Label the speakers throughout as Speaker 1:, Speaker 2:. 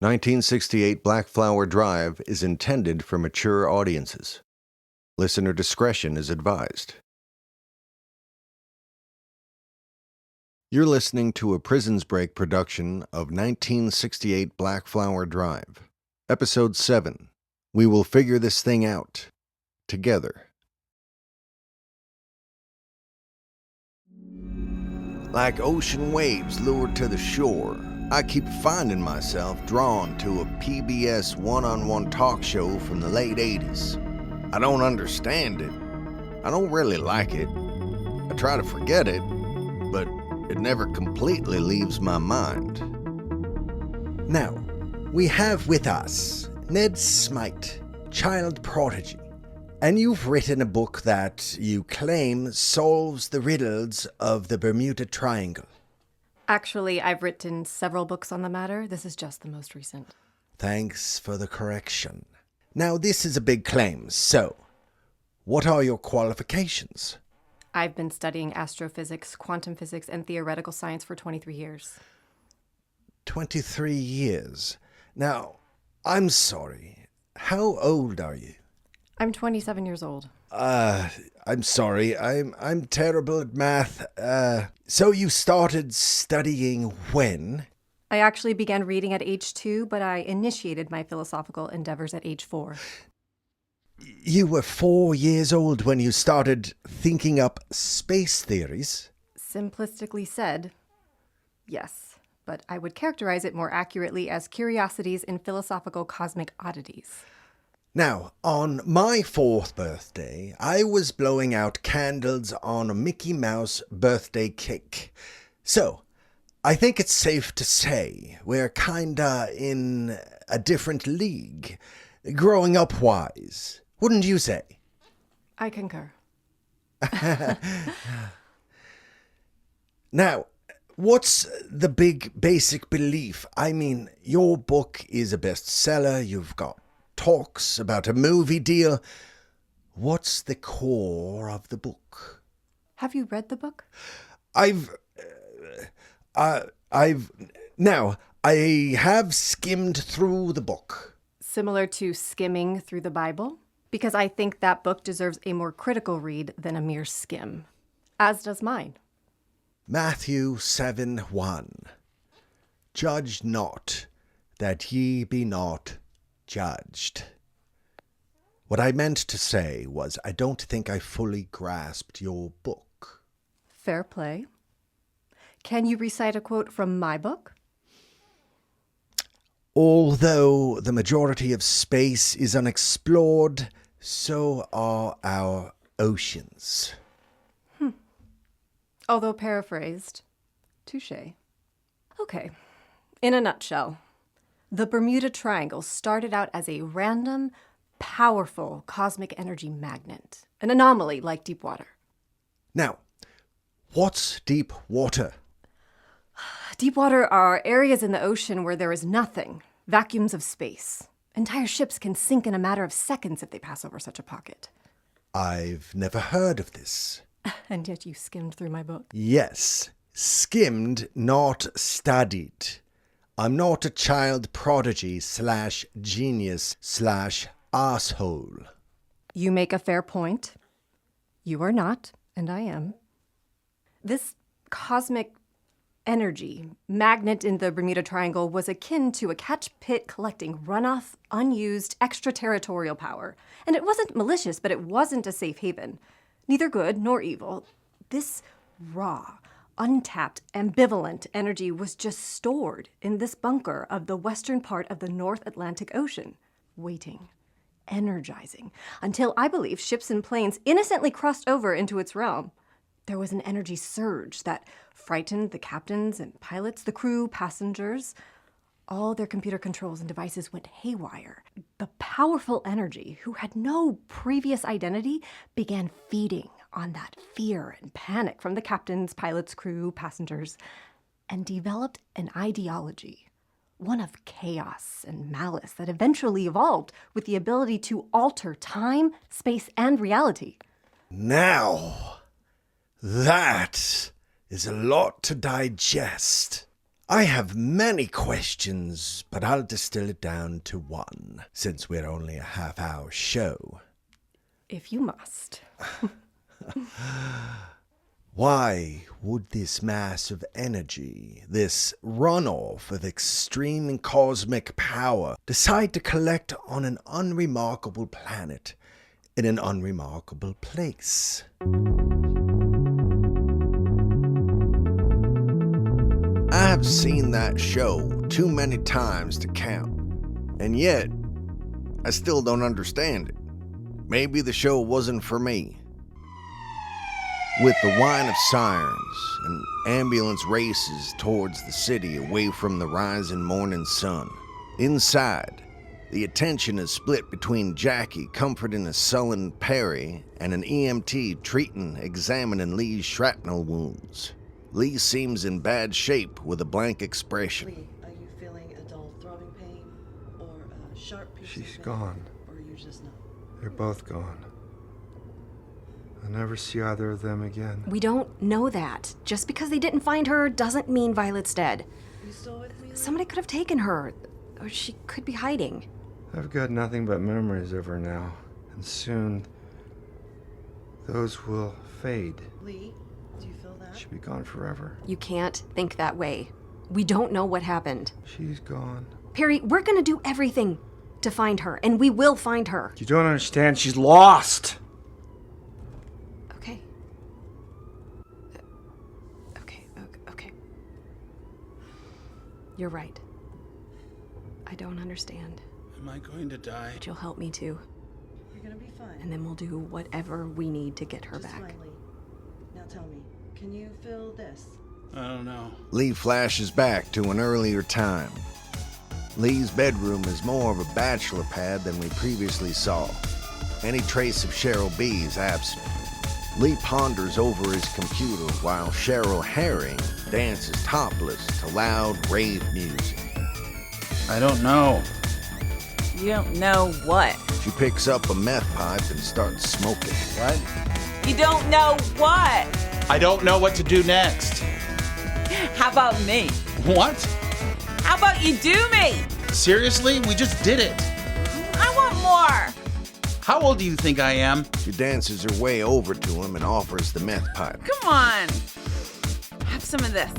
Speaker 1: 1968 Blackflower Drive is intended for mature audiences. Listener discretion is advised. You're listening to a Prisons Break production of 1968 Blackflower Drive. Episode 7. We will figure this thing out. Together. Like ocean waves lured to the shore, I keep finding myself drawn to a PBS one-on-one talk show from the late 80s. I don't understand it. I don't really like it. I try to forget it, but it never completely leaves my mind.
Speaker 2: Now, we have with us Ned Smite, child prodigy, and you've written a book that you claim solves the riddles of the Bermuda Triangle.
Speaker 3: Actually, I've written several books on the matter. This is just the most recent.
Speaker 2: Thanks for the correction. Now, this is a big claim, so what are your qualifications?
Speaker 3: I've been studying astrophysics, quantum physics, and theoretical science for 23 years.
Speaker 2: 23 years. Now, I'm sorry. How old are you?
Speaker 3: I'm 27 years old.
Speaker 2: I'm sorry. I'm terrible at math. So you started studying when?
Speaker 3: I actually began reading at age 2, but I initiated my philosophical endeavors at age 4.
Speaker 2: You were 4 years old when you started thinking up space theories?
Speaker 3: Simplistically said, yes, but I would characterize it more accurately as curiosities in philosophical cosmic oddities.
Speaker 2: Now, on my 4th birthday, I was blowing out candles on a Mickey Mouse birthday cake. So, I think it's safe to say we're kinda in a different league, growing up wise. Wouldn't you say?
Speaker 3: I concur.
Speaker 2: Now, what's the big basic belief? I mean, your book is a bestseller, you've got talks about a movie deal. What's the core of the book?
Speaker 3: Have you read the book?
Speaker 2: I have skimmed through the book.
Speaker 3: Similar to skimming through the Bible? Because I think that book deserves a more critical read than a mere skim. As does mine.
Speaker 2: Matthew 7:1. Judge not, that ye be not judged. What I meant to say was I don't think I fully grasped your book.
Speaker 3: Fair play. Can you recite a quote from my book?
Speaker 2: Although the majority of space is unexplored, so are our oceans.
Speaker 3: Although paraphrased, touché. Okay, in a nutshell, the Bermuda Triangle started out as a random, powerful cosmic energy magnet, an anomaly like deep water.
Speaker 2: Now, what's deep water?
Speaker 3: Deep water are areas in the ocean where there is nothing, vacuums of space. Entire ships can sink in a matter of seconds if they pass over such a pocket.
Speaker 2: I've never heard of this.
Speaker 3: And yet you skimmed through my book.
Speaker 2: Yes, skimmed, not studied. I'm not a child prodigy / genius / asshole.
Speaker 3: You make a fair point. You are not, and I am. This cosmic energy magnet in the Bermuda Triangle was akin to a catch pit collecting runoff, unused, extraterritorial power. And it wasn't malicious, but it wasn't a safe haven. Neither good nor evil. This raw, untapped, ambivalent energy was just stored in this bunker of the western part of the North Atlantic Ocean, waiting, energizing, until I believe ships and planes innocently crossed over into its realm. There was an energy surge that frightened the captains and pilots, the crew, passengers. All their computer controls and devices went haywire. The powerful energy, who had no previous identity, began feeding on that fear and panic from the captains, pilots, crew, passengers, and developed an ideology, one of chaos and malice that eventually evolved with the ability to alter time, space, and reality.
Speaker 2: Now, that is a lot to digest. I have many questions, but I'll distill it down to one, since we're only a half-hour show.
Speaker 3: If you must.
Speaker 2: Why would this mass of energy, this runoff of extreme cosmic power, decide to collect on an unremarkable planet in an unremarkable place?
Speaker 1: I have seen that show too many times to count, and yet I still don't understand it. Maybe the show wasn't for me. With the whine of sirens and ambulance races towards the city away from the rising morning sun, inside, the attention is split between Jackie comforting a sullen Perry and an EMT examining Lee's shrapnel wounds. Lee seems in bad shape with a blank expression.
Speaker 4: Lee, are you feeling a dull throbbing pain or a sharp piercing
Speaker 5: She's
Speaker 4: pain?
Speaker 5: gone.
Speaker 4: Or you just know?
Speaker 5: They're both gone. I'll never see either of them again.
Speaker 3: We don't know that. Just because they didn't find her doesn't mean Violet's dead.
Speaker 4: You still with me? Lee?
Speaker 3: Somebody could have taken her, or she could be hiding.
Speaker 5: I've got nothing but memories of her now, and soon those will fade.
Speaker 4: Lee, do you feel that?
Speaker 5: She'll be gone forever.
Speaker 3: You can't think that way. We don't know what happened.
Speaker 5: She's gone.
Speaker 3: Perry, we're gonna do everything to find her, and we will find her.
Speaker 5: You don't understand. She's lost.
Speaker 3: Okay. Okay. You're right. I don't understand.
Speaker 6: Am I going to die?
Speaker 3: But you'll help me too.
Speaker 4: You're gonna be fine.
Speaker 3: And then we'll do whatever we need to get her
Speaker 4: Just
Speaker 3: back.
Speaker 4: fine, Lee. Now tell me, can you feel this?
Speaker 6: I don't know.
Speaker 1: Lee flashes back to an earlier time. Lee's bedroom is more of a bachelor pad than we previously saw. Any trace of Cheryl B is absent. Lee ponders over his computer while Cheryl Herring dances topless to loud rave music.
Speaker 6: I don't know.
Speaker 7: You don't know what?
Speaker 1: She picks up a meth pipe and starts smoking.
Speaker 6: What?
Speaker 7: You don't know what?
Speaker 6: I don't know what to do next.
Speaker 7: How about me?
Speaker 6: What?
Speaker 7: How about you do me?
Speaker 6: Seriously? We just did it.
Speaker 7: I want more.
Speaker 6: How old do you think I am?
Speaker 1: She dances her way over to him and offers the meth pipe.
Speaker 7: Come on. Have some of this.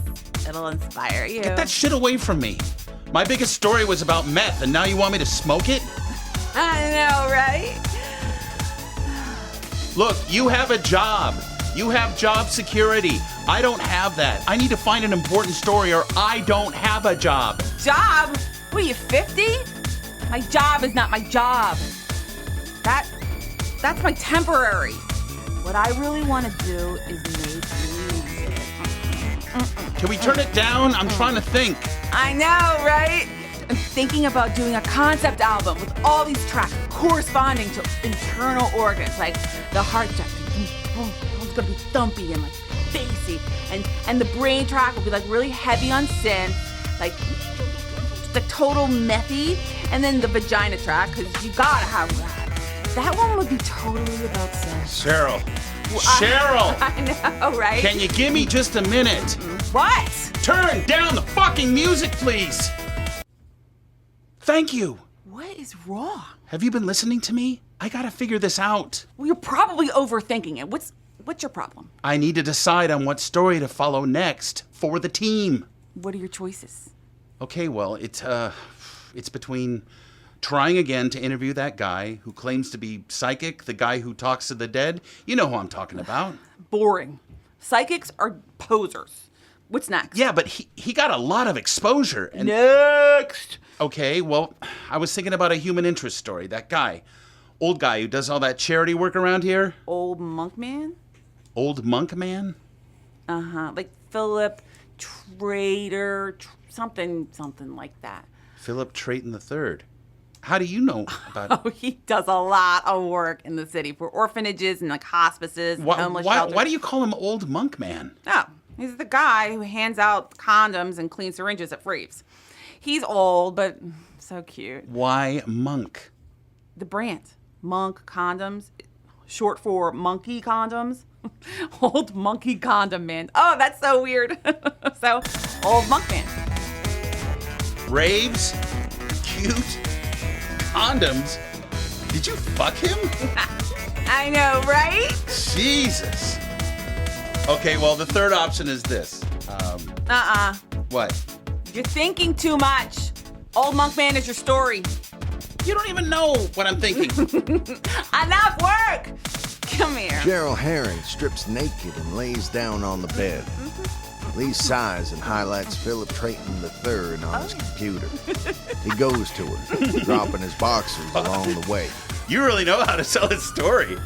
Speaker 7: It'll inspire you.
Speaker 6: Get that shit away from me. My biggest story was about meth, and now you want me to smoke it?
Speaker 7: I know, right?
Speaker 6: Look, you have a job. You have job security. I don't have that. I need to find an important story or I don't have a job.
Speaker 7: Job? What are you, 50? My job is not my job. That's my temporary. What I really want to do is make music.
Speaker 6: Can we turn it down? I'm trying to think.
Speaker 7: I know, right? I'm thinking about doing a concept album with all these tracks corresponding to internal organs, like the heart track. It's gonna be thumpy and like bassy, and the brain track will be like really heavy on synth, like the total methy, and then the vagina track, because you gotta have that. That one would be totally about sex.
Speaker 6: Cheryl. Cheryl!
Speaker 7: I know, right?
Speaker 6: Can you give me just a minute?
Speaker 7: What?
Speaker 6: Turn down the fucking music, please! Thank you.
Speaker 7: What is wrong?
Speaker 6: Have you been listening to me? I gotta figure this out.
Speaker 7: Well, you're probably overthinking it. What's your problem?
Speaker 6: I need to decide on what story to follow next for the team.
Speaker 7: What are your choices?
Speaker 6: Okay, well, it's between trying again to interview that guy who claims to be psychic, the guy who talks to the dead. You know who I'm talking about.
Speaker 7: Boring. Psychics are posers. What's next?
Speaker 6: Yeah, but he got a lot of exposure. And
Speaker 7: Next!
Speaker 6: okay, well, I was thinking about a human interest story. That guy, old guy who does all that charity work around here.
Speaker 7: Old monk man?
Speaker 6: Old monk man?
Speaker 7: Uh-huh. Like Phillip Traitor, something like that.
Speaker 6: Phillip Traiton III. How do you know about
Speaker 7: Oh, he does a lot of work in the city for orphanages and like hospices and homeless shelters.
Speaker 6: Why do you call him Old Monk Man?
Speaker 7: Oh, he's the guy who hands out condoms and clean syringes at Freeves. He's old, but so cute.
Speaker 6: Why monk?
Speaker 7: The brand, Monk Condoms, short for monkey condoms. Old monkey condom man. Oh, that's so weird. So, old monk man.
Speaker 6: Raves? Cute? Condoms? Did you fuck him?
Speaker 7: I know, right?
Speaker 6: Jesus. Okay, well, the third option is this. What?
Speaker 7: You're thinking too much. Old Monk Man is your story.
Speaker 6: You don't even know what I'm thinking.
Speaker 7: Enough work! Come here.
Speaker 1: Gerald Herring strips naked and lays down on the bed. Lee sighs and highlights Phillip Traiton III on his computer. He goes to her, dropping his boxers along the way.
Speaker 6: You really know how to tell a story.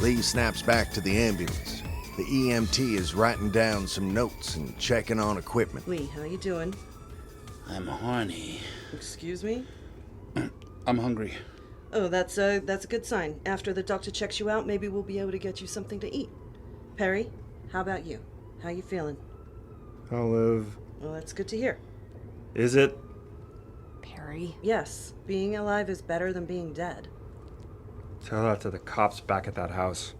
Speaker 1: Lee snaps back to the ambulance. The EMT is writing down some notes and checking on equipment.
Speaker 4: Lee, how you doing?
Speaker 6: I'm horny.
Speaker 4: Excuse me?
Speaker 6: I'm hungry.
Speaker 4: Oh, that's a good sign. After the doctor checks you out, maybe we'll be able to get you something to eat. Perry, how about you? How you feeling?
Speaker 5: I'll live.
Speaker 4: Well, that's good to hear.
Speaker 5: Is it?
Speaker 3: Perry.
Speaker 4: Yes, being alive is better than being dead.
Speaker 5: Tell that to the cops back at that house.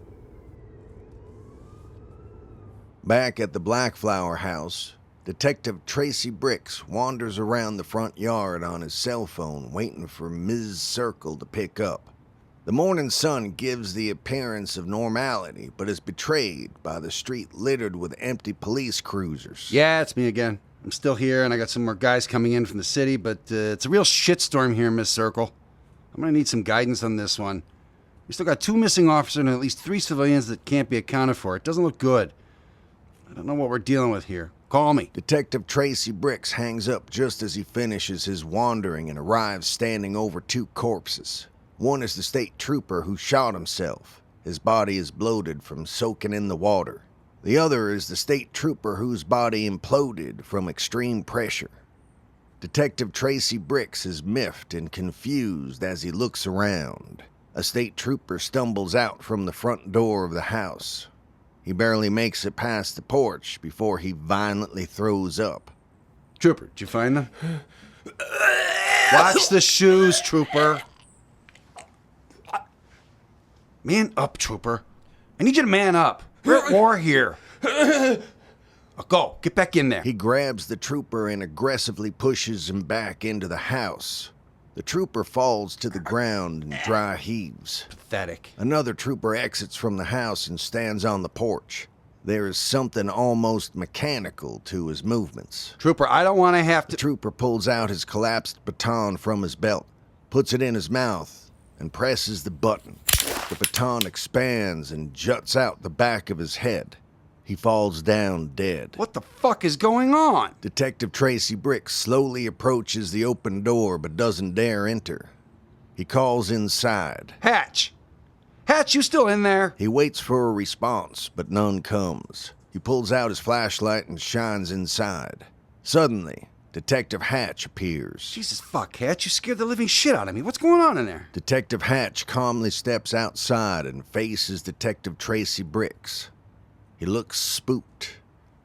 Speaker 1: Back at the Blackflower house, Detective Tracy Bricks wanders around the front yard on his cell phone waiting for Ms. Circle to pick up. The morning sun gives the appearance of normality, but is betrayed by the street littered with empty police cruisers.
Speaker 8: Yeah, it's me again. I'm still here, and I got some more guys coming in from the city, but it's a real shitstorm here, Miss Circle. I'm gonna need some guidance on this one. We still got 2 missing officers and at least 3 civilians that can't be accounted for. It doesn't look good. I don't know what we're dealing with here. Call me.
Speaker 1: Detective Tracy Bricks hangs up just as he finishes his wandering and arrives standing over 2 corpses. One is the state trooper who shot himself. His body is bloated from soaking in the water. The other is the state trooper whose body imploded from extreme pressure. Detective Tracy Bricks is miffed and confused as he looks around. A state trooper stumbles out from the front door of the house. He barely makes it past the porch before he violently throws up.
Speaker 8: Trooper, did you find them? Watch the shoes, Trooper. Man up, Trooper. I need you to man up. We're at war here. Go, get back in there.
Speaker 1: He grabs the trooper and aggressively pushes him back into the house. The trooper falls to the ground and dry heaves.
Speaker 8: Pathetic.
Speaker 1: Another trooper exits from the house and stands on the porch. There is something almost mechanical to his movements.
Speaker 8: Trooper, I don't want to have
Speaker 1: The
Speaker 8: to...
Speaker 1: trooper pulls out his collapsed baton from his belt, puts it in his mouth, and presses the button. The baton expands and juts out the back of his head. He falls down dead.
Speaker 8: What the fuck is going on?
Speaker 1: Detective Tracy Bricks slowly approaches the open door but doesn't dare enter. He calls inside.
Speaker 8: Hatch! Hatch, you still in there?
Speaker 1: He waits for a response, but none comes. He pulls out his flashlight and shines inside. Suddenly, Detective Hatch appears.
Speaker 8: Jesus fuck, Hatch, you scared the living shit out of me. What's going on in there?
Speaker 1: Detective Hatch calmly steps outside and faces Detective Tracy Bricks. He looks spooked.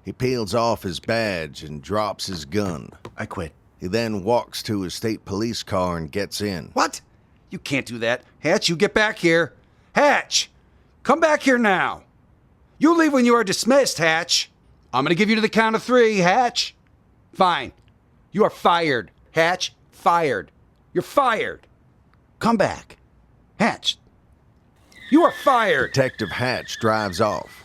Speaker 1: He peels off his badge and drops his gun.
Speaker 8: I quit.
Speaker 1: He then walks to his state police car and gets in.
Speaker 8: What? You can't do that. Hatch, you get back here. Hatch! Come back here now. You leave when you are dismissed, Hatch. I'm gonna give you to the count of 3, Hatch. Fine. You are fired. Hatch, fired. You're fired. Come back. Hatch. You are fired.
Speaker 1: Detective Hatch drives off.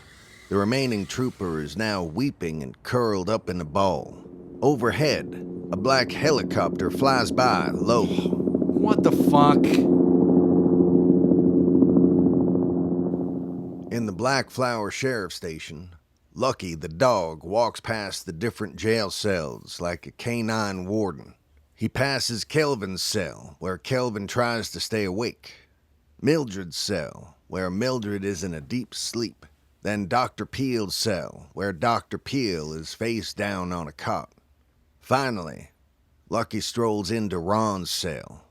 Speaker 1: The remaining trooper is now weeping and curled up in a ball. Overhead, a black helicopter flies by, low.
Speaker 8: What the fuck?
Speaker 1: In the Blackflower Sheriff Station, Lucky the dog walks past the different jail cells like a canine warden. He passes Kelvin's cell, where Kelvin tries to stay awake. Mildred's cell, where Mildred is in a deep sleep. Then Dr. Peel's cell, where Dr. Peel is face down on a cot. Finally, Lucky strolls into Ron's cell.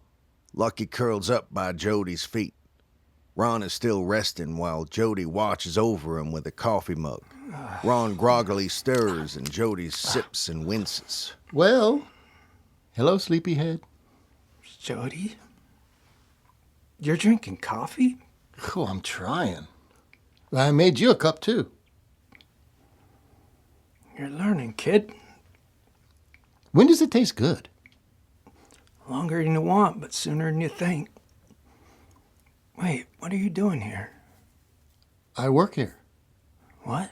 Speaker 1: Lucky curls up by Jody's feet. Ron is still resting while Jody watches over him with a coffee mug. Ron groggily stirs and Jody sips and winces.
Speaker 9: Well, hello, sleepyhead.
Speaker 10: Jody? You're drinking coffee?
Speaker 9: Oh, I'm trying. I made you a cup, too.
Speaker 10: You're learning, kid.
Speaker 9: When does it taste good?
Speaker 10: Longer than you want, but sooner than you think. Wait, what are you doing here?
Speaker 9: I work here.
Speaker 10: What?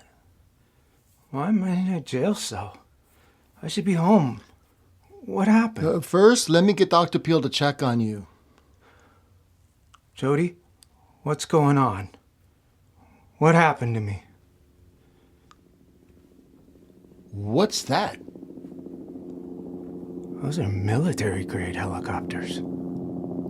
Speaker 10: Why am I in a jail cell? I should be home. What happened?
Speaker 9: First, let me get Dr. Peel to check on you.
Speaker 10: Jody, what's going on? What happened to me?
Speaker 9: What's that?
Speaker 10: Those are military-grade helicopters.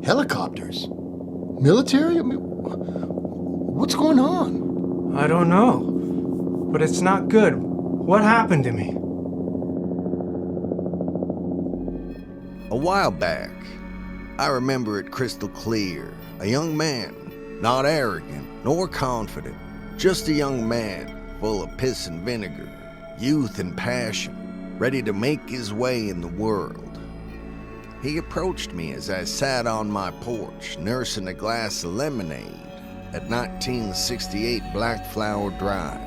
Speaker 9: Helicopters? Military? I mean, what's going on?
Speaker 10: I don't know, but it's not good. What happened to me?
Speaker 1: A while back, I remember it crystal clear. A young man, not arrogant nor confident, just a young man full of piss and vinegar, youth and passion, ready to make his way in the world. He approached me as I sat on my porch, nursing a glass of lemonade at 1968 Blackflower Drive.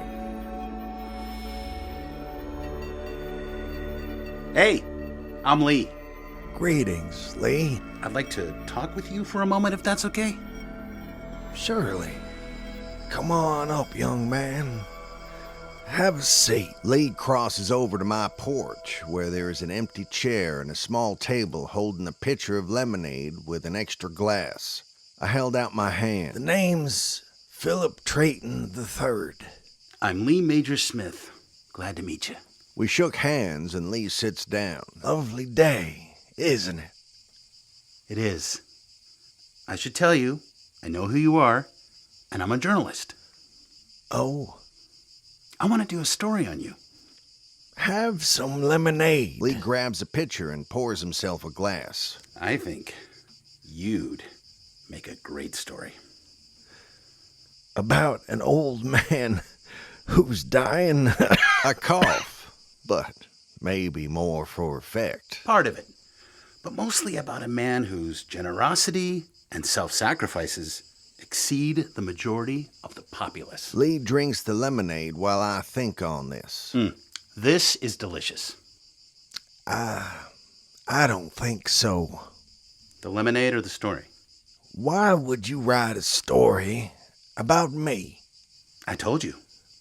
Speaker 6: Hey, I'm Lee.
Speaker 2: Greetings, Lee.
Speaker 6: I'd like to talk with you for a moment, if that's okay.
Speaker 2: Surely. Come on up, young man. Have a seat.
Speaker 1: Lee crosses over to my porch, where there is an empty chair and a small table holding a pitcher of lemonade with an extra glass. I held out my hand.
Speaker 2: The name's Phillip Traiton III.
Speaker 6: I'm Lee Major Smith. Glad to meet you.
Speaker 1: We shook hands and Lee sits down.
Speaker 2: Lovely day, isn't it?
Speaker 6: It is. I should tell you, I know who you are, and I'm a journalist.
Speaker 2: Oh?
Speaker 6: I want to do a story on you.
Speaker 2: Have some lemonade.
Speaker 1: Lee grabs a pitcher and pours himself a glass.
Speaker 6: I think you'd make a great story.
Speaker 2: About an old man who's dying?
Speaker 1: I cough, but maybe more for effect.
Speaker 6: Part of it, but mostly about a man whose generosity and self-sacrifices exceed the majority of the populace.
Speaker 1: Lee drinks the lemonade while I think on this.
Speaker 6: This is delicious.
Speaker 2: I don't think so.
Speaker 6: The lemonade or the story?
Speaker 2: Why would you write a story about me?
Speaker 6: I told you.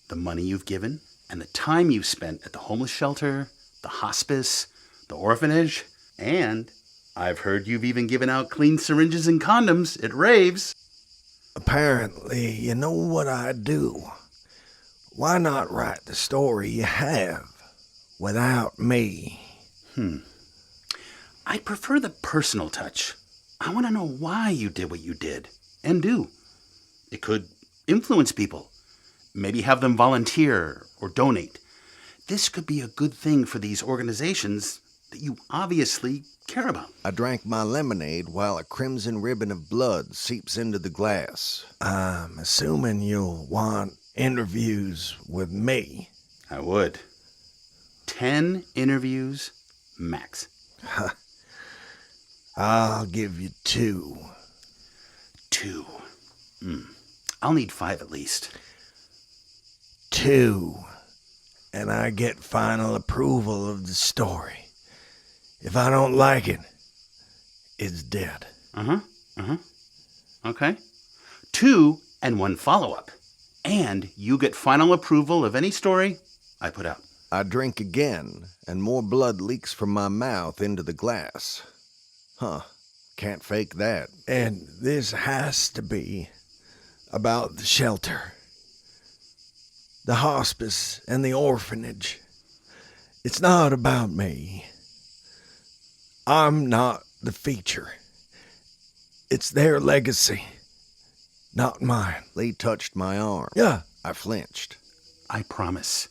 Speaker 6: The money you've given and the time you've spent at the homeless shelter, the hospice, the orphanage, and I've heard you've even given out clean syringes and condoms at raves.
Speaker 2: Apparently, you know what I do. Why not write the story you have without me?
Speaker 6: I prefer the personal touch. I want to know why you did what you did, and do. It could influence people. Maybe have them volunteer or donate. This could be a good thing for these organizations that you obviously care about.
Speaker 1: I drank my lemonade while a crimson ribbon of blood seeps into the glass.
Speaker 2: I'm assuming you'll want interviews with me.
Speaker 6: I would. 10 interviews max.
Speaker 2: I'll give you 2.
Speaker 6: 2. I'll need 5 at least.
Speaker 2: 2. And I get final approval of the story. If I don't like it, it's dead.
Speaker 6: Okay. 2 and 1 follow-up. And you get final approval of any story I put out.
Speaker 1: I drink again, and more blood leaks from my mouth into the glass. Can't fake that.
Speaker 2: And this has to be about the shelter, the hospice, and the orphanage. It's not about me. I'm not the feature. It's their legacy, not mine.
Speaker 1: Lee touched my arm.
Speaker 2: Yeah.
Speaker 1: I flinched.
Speaker 6: I promise.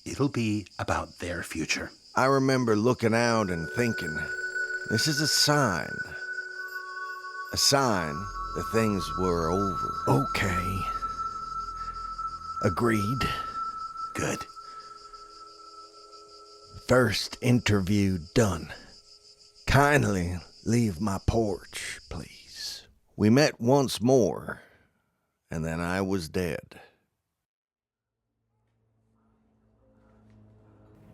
Speaker 6: It'll be about their future.
Speaker 1: I remember looking out and thinking, this is a sign. A sign that things were over.
Speaker 2: Okay. Agreed.
Speaker 6: Good.
Speaker 2: First interview done. Kindly leave my porch, please.
Speaker 1: We met once more, and then I was dead.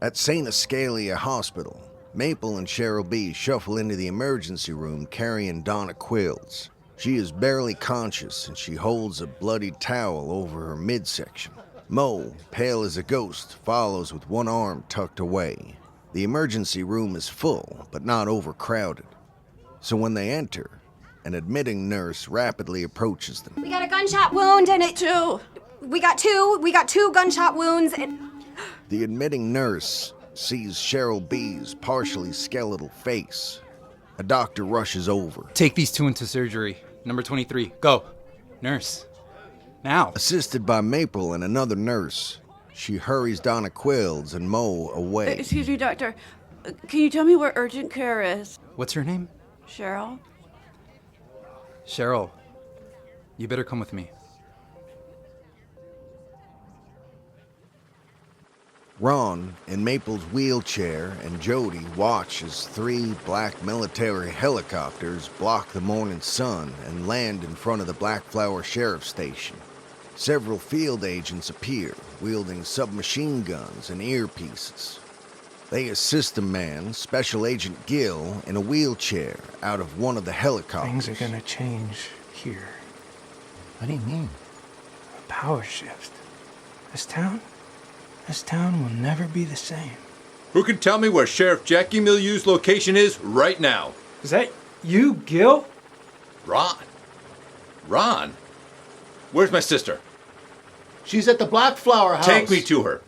Speaker 1: At St. Ascalia Hospital, Maple and Cheryl B. shuffle into the emergency room carrying Donna Quills. She is barely conscious and she holds a bloody towel over her midsection. Mo, pale as a ghost, follows with one arm tucked away. The emergency room is full, but not overcrowded. So when they enter, an admitting nurse rapidly approaches them.
Speaker 3: We got a gunshot wound and it... We got two gunshot wounds and...
Speaker 1: The admitting nurse sees Cheryl B.'s partially skeletal face. A doctor rushes over.
Speaker 11: Take these two into surgery. Number 23. Go. Nurse. Now.
Speaker 1: Assisted by Maple and another nurse, she hurries Donna Quills and Mo away.
Speaker 12: Excuse me, doctor. Can you tell me where urgent care is?
Speaker 11: What's her name?
Speaker 12: Cheryl?
Speaker 11: Cheryl. You better come with me.
Speaker 1: Ron, in Maple's wheelchair, and Jody watch as 3 black military helicopters block the morning sun and land in front of the Blackflower Sheriff Station. Several field agents appear, wielding submachine guns and earpieces. They assist a man, Special Agent Gill, in a wheelchair out of one of the helicopters.
Speaker 10: Things are gonna change here.
Speaker 9: What do you mean?
Speaker 10: A power shift. This town will never be the same.
Speaker 13: Who can tell me where Sheriff Jackie Milieu's location is right now?
Speaker 10: Is that you, Gil?
Speaker 13: Ron? Where's my sister?
Speaker 9: She's at the Blackflower house.
Speaker 13: Take me to her.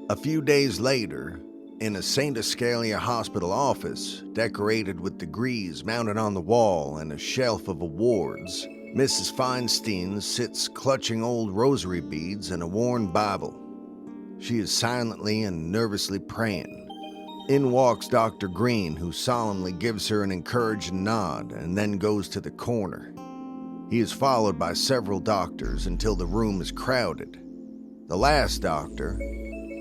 Speaker 1: A few days later, in a St. Ascalia hospital office, decorated with degrees mounted on the wall and a shelf of awards, Mrs. Feinstein sits clutching old rosary beads and a worn Bible. She is silently and nervously praying. In walks Dr. Green, who solemnly gives her an encouraging nod and then goes to the corner. He is followed by several doctors until the room is crowded. The last doctor,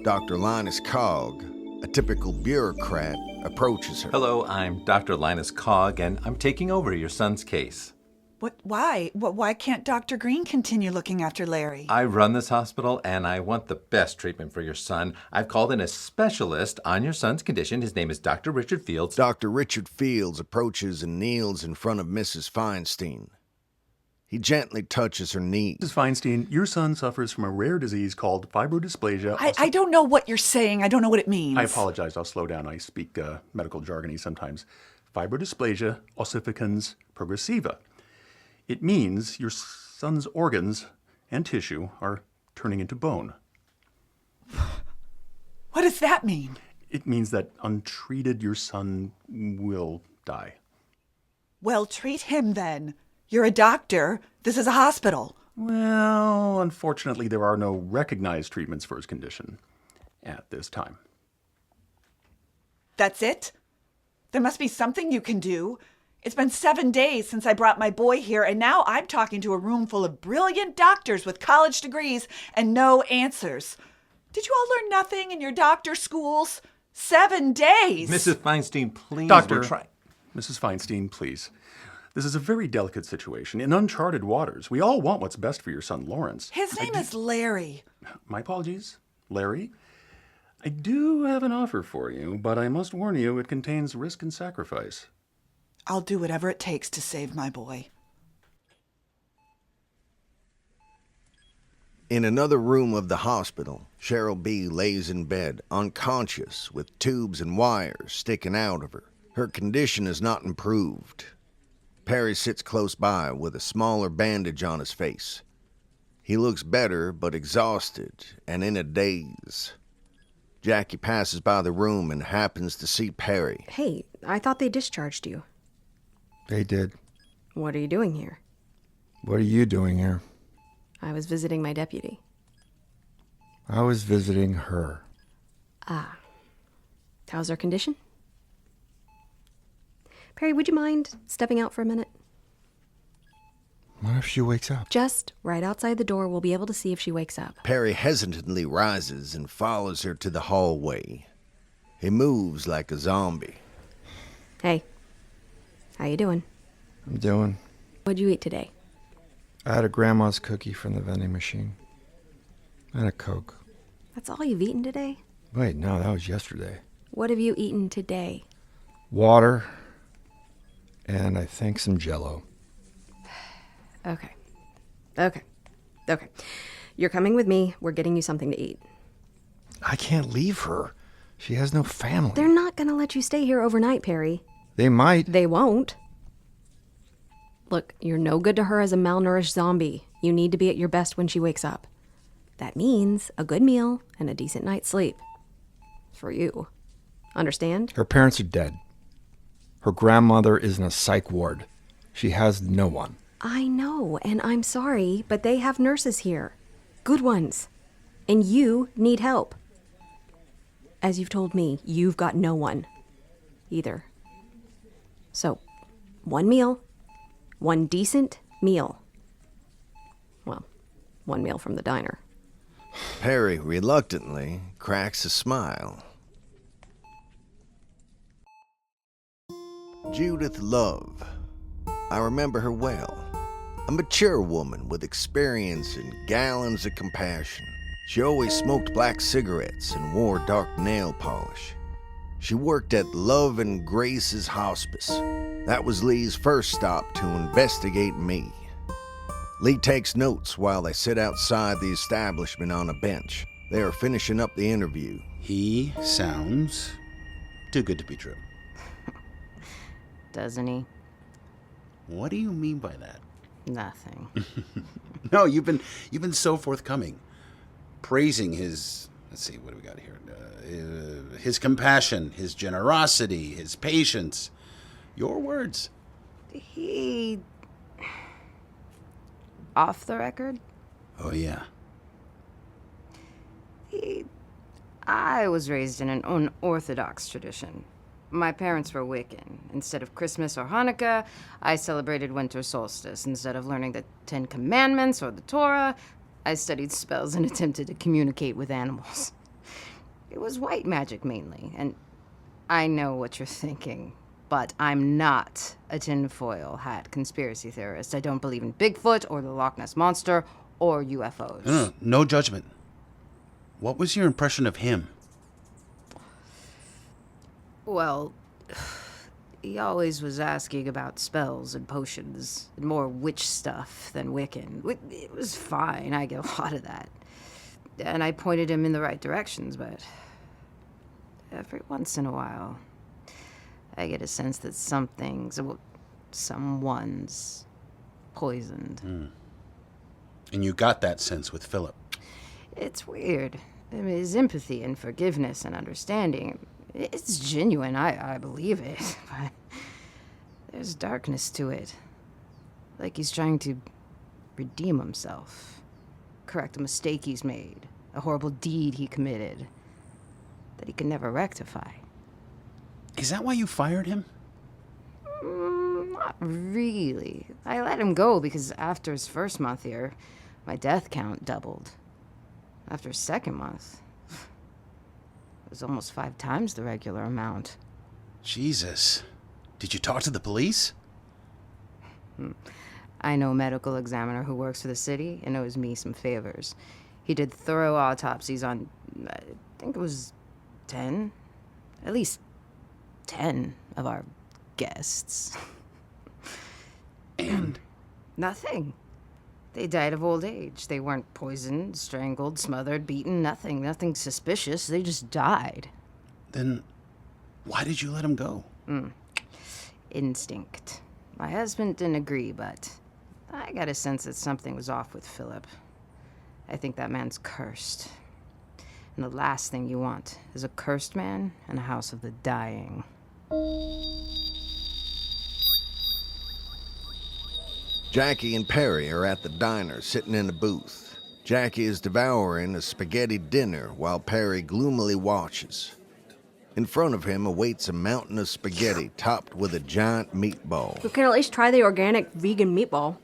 Speaker 1: Dr. Linus Cogg, a typical bureaucrat, approaches her.
Speaker 14: Hello, I'm Dr. Linus Cogg, and I'm taking over your son's case.
Speaker 15: Why? Why can't Dr. Green continue looking after Larry?
Speaker 14: I run this hospital, and I want the best treatment for your son. I've called in a specialist on your son's condition. His name is Dr. Richard Fields.
Speaker 1: Dr. Richard Fields approaches and kneels in front of Mrs. Feinstein. He gently touches her knee.
Speaker 16: Mrs. Feinstein, your son suffers from a rare disease called fibrodysplasia.
Speaker 15: I don't know what you're saying. I don't know what it means.
Speaker 16: I apologize. I'll slow down. I speak medical jargony sometimes. Fibrodysplasia ossificans progressiva. It means your son's organs and tissue are turning into bone.
Speaker 15: What does that mean?
Speaker 16: It means that untreated, your son will die.
Speaker 15: Well, treat him then. You're a doctor. This is a hospital.
Speaker 16: Well, unfortunately, there are no recognized treatments for his condition at this time.
Speaker 15: That's it? There must be something you can do. It's been 7 days since I brought my boy here, and now I'm talking to a room full of brilliant doctors with college degrees and no answers. Did you all learn nothing in your doctor schools? 7 days!
Speaker 14: Mrs. Feinstein, please.
Speaker 16: Doctor, Mrs. Feinstein, please. This is a very delicate situation, in uncharted waters. We all want what's best for your son, Lawrence.
Speaker 15: His name is Larry.
Speaker 16: My apologies, Larry. I do have an offer for you, but I must warn you, it contains risk and sacrifice.
Speaker 15: I'll do whatever it takes to save my boy.
Speaker 1: In another room of the hospital, Cheryl B. lays in bed, unconscious, with tubes and wires sticking out of her. Her condition is not improved. Perry sits close by with a smaller bandage on his face. He looks better, but exhausted and in a daze. Jackie passes by the room and happens to see Perry.
Speaker 3: Hey, I thought they discharged you.
Speaker 5: They did.
Speaker 3: What are you doing here?
Speaker 5: What are you doing here?
Speaker 3: I was visiting my deputy.
Speaker 5: I was visiting her.
Speaker 3: Ah. How's her condition? Perry, would you mind stepping out for a minute?
Speaker 5: What if she wakes up?
Speaker 3: Just right outside the door, we'll be able to see if she wakes up.
Speaker 1: Perry hesitantly rises and follows her to the hallway. He moves like a zombie.
Speaker 3: Hey, how you doing?
Speaker 5: I'm doing.
Speaker 3: What'd you eat today?
Speaker 5: I had a grandma's cookie from the vending machine. And a Coke.
Speaker 17: That's all you've eaten today?
Speaker 5: Wait, no, that was yesterday.
Speaker 17: What have you eaten today?
Speaker 5: Water, and I think some Jell-O.
Speaker 17: Okay. You're coming with me. We're getting you something to eat.
Speaker 5: I can't leave her. She has no family.
Speaker 17: They're not going to let you stay here overnight, Perry.
Speaker 5: They might.
Speaker 17: They won't. Look, you're no good to her as a malnourished zombie. You need to be at your best when she wakes up. That means a good meal and a decent night's sleep. For you. Understand?
Speaker 5: Her parents are dead. Her grandmother is in a psych ward. She has no one.
Speaker 17: I know, and I'm sorry, but they have nurses here. Good ones. And you need help. As you've told me, you've got no one. Either. So, one meal. One decent meal. Well, one meal from the diner.
Speaker 1: Perry reluctantly cracks a smile. Judith Love. I remember her well. A mature woman with experience and gallons of compassion. She always smoked black cigarettes and wore dark nail polish. She worked at Love and Grace's hospice. That was Lee's first stop to investigate me. Lee takes notes while they sit outside the establishment on a bench. They are finishing up the interview.
Speaker 6: He sounds too good to be true.
Speaker 18: Doesn't he?
Speaker 6: What do you mean by that?
Speaker 18: Nothing.
Speaker 6: No, you've been so forthcoming, praising his. Let's see, what do we got here? His compassion, his generosity, his patience. Your words.
Speaker 18: He... Off the record?
Speaker 6: Oh, yeah.
Speaker 18: I was raised in an unorthodox tradition. My parents were Wiccan. Instead of Christmas or Hanukkah, I celebrated winter solstice. Instead of learning the 10 Commandments or the Torah, I studied spells and attempted to communicate with animals. It was white magic mainly, and I know what you're thinking, but I'm not a tinfoil hat conspiracy theorist. I don't believe in Bigfoot or the Loch Ness Monster or UFOs.
Speaker 6: No judgment. What was your impression of him?
Speaker 18: Well, he always was asking about spells and potions, and more witch stuff than Wiccan. It was fine, I get a lot of that. And I pointed him in the right directions, but every once in a while, I get a sense that someone's poisoned.
Speaker 6: And you got that sense with Phillip.
Speaker 18: It's weird. I mean, his empathy and forgiveness and understanding, it's genuine, I believe it, but there's darkness to it. Like he's trying to redeem himself, correct a mistake he's made, a horrible deed he committed that he can never rectify.
Speaker 6: Is that why you fired him?
Speaker 18: Not really. I let him go because after his first month here, my death count doubled. After his second month, it was almost 5 times the regular amount.
Speaker 6: Jesus. Did you talk to the police?
Speaker 18: I know a medical examiner who works for the city and owes me some favors. He did thorough autopsies on, I think it was 10, at least 10 of our guests.
Speaker 6: And?
Speaker 18: Nothing. They died of old age. They weren't poisoned, strangled, smothered, beaten, nothing suspicious. They just died.
Speaker 6: Then why did you let him go?
Speaker 18: Instinct. My husband didn't agree, but I got a sense that something was off with Phillip. I think that man's cursed. And the last thing you want is a cursed man in a house of the dying.
Speaker 1: Jackie and Perry are at the diner, sitting in a booth. Jackie is devouring a spaghetti dinner while Perry gloomily watches. In front of him awaits a mountain of spaghetti topped with a giant meatball.
Speaker 17: You can at least try the organic vegan meatball.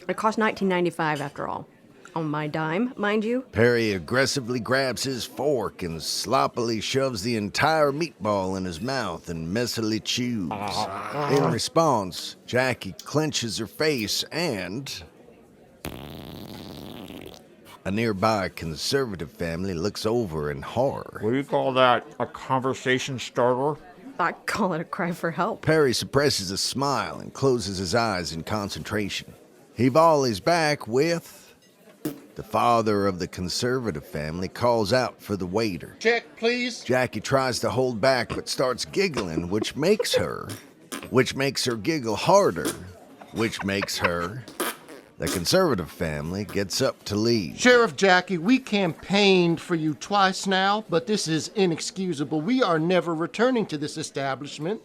Speaker 17: It costs $19.95 after all. On my dime, mind you.
Speaker 1: Perry aggressively grabs his fork and sloppily shoves the entire meatball in his mouth and messily chews. In response, Jackie clenches her face and... A nearby conservative family looks over in horror.
Speaker 19: What do you call that? A conversation starter?
Speaker 3: I call it a cry for help.
Speaker 1: Perry suppresses a smile and closes his eyes in concentration. He volleys back with... The father of the conservative family calls out for the waiter.
Speaker 9: Check, please.
Speaker 1: Jackie tries to hold back but starts giggling, which makes her giggle harder, which makes her... The conservative family gets up to leave.
Speaker 9: Sheriff Jackie, we campaigned for you twice now, but this is inexcusable. We are never returning to this establishment,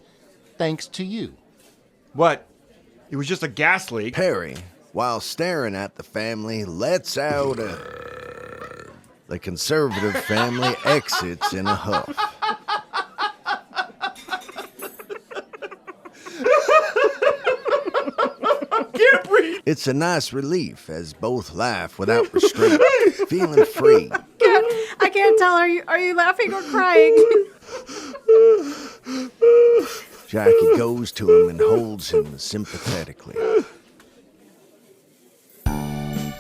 Speaker 9: thanks to you.
Speaker 19: What? It was just a gas leak.
Speaker 1: Perry, while staring at the family, lets out a... The conservative family exits in a huff.
Speaker 19: Can't breathe.
Speaker 1: It's a nice relief as both laugh without restraint, feeling free.
Speaker 3: I can't tell. Are you laughing or crying?
Speaker 1: Jackie goes to him and holds him sympathetically.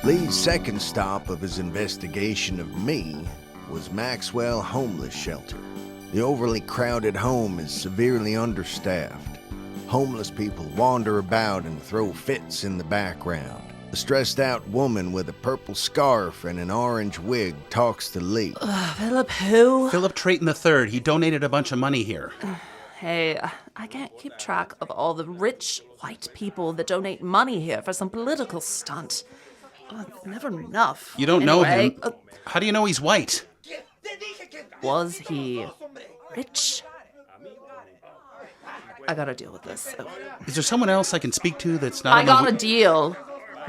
Speaker 1: Lee's second stop of his investigation of me was Maxwell Homeless Shelter. The overly crowded home is severely understaffed. Homeless people wander about and throw fits in the background. A stressed-out woman with a purple scarf and an orange wig talks to Lee.
Speaker 7: Phillip who?
Speaker 6: Phillip Traiton III. He donated a bunch of money here.
Speaker 20: Hey, I can't keep track of all the rich white people that donate money here for some political stunt. Never enough.
Speaker 6: You don't know him.
Speaker 20: Anyway,
Speaker 6: How do you know he's white?
Speaker 20: Was he rich? I gotta deal with this.
Speaker 6: Is there someone else I can speak to that's not...
Speaker 20: I gotta deal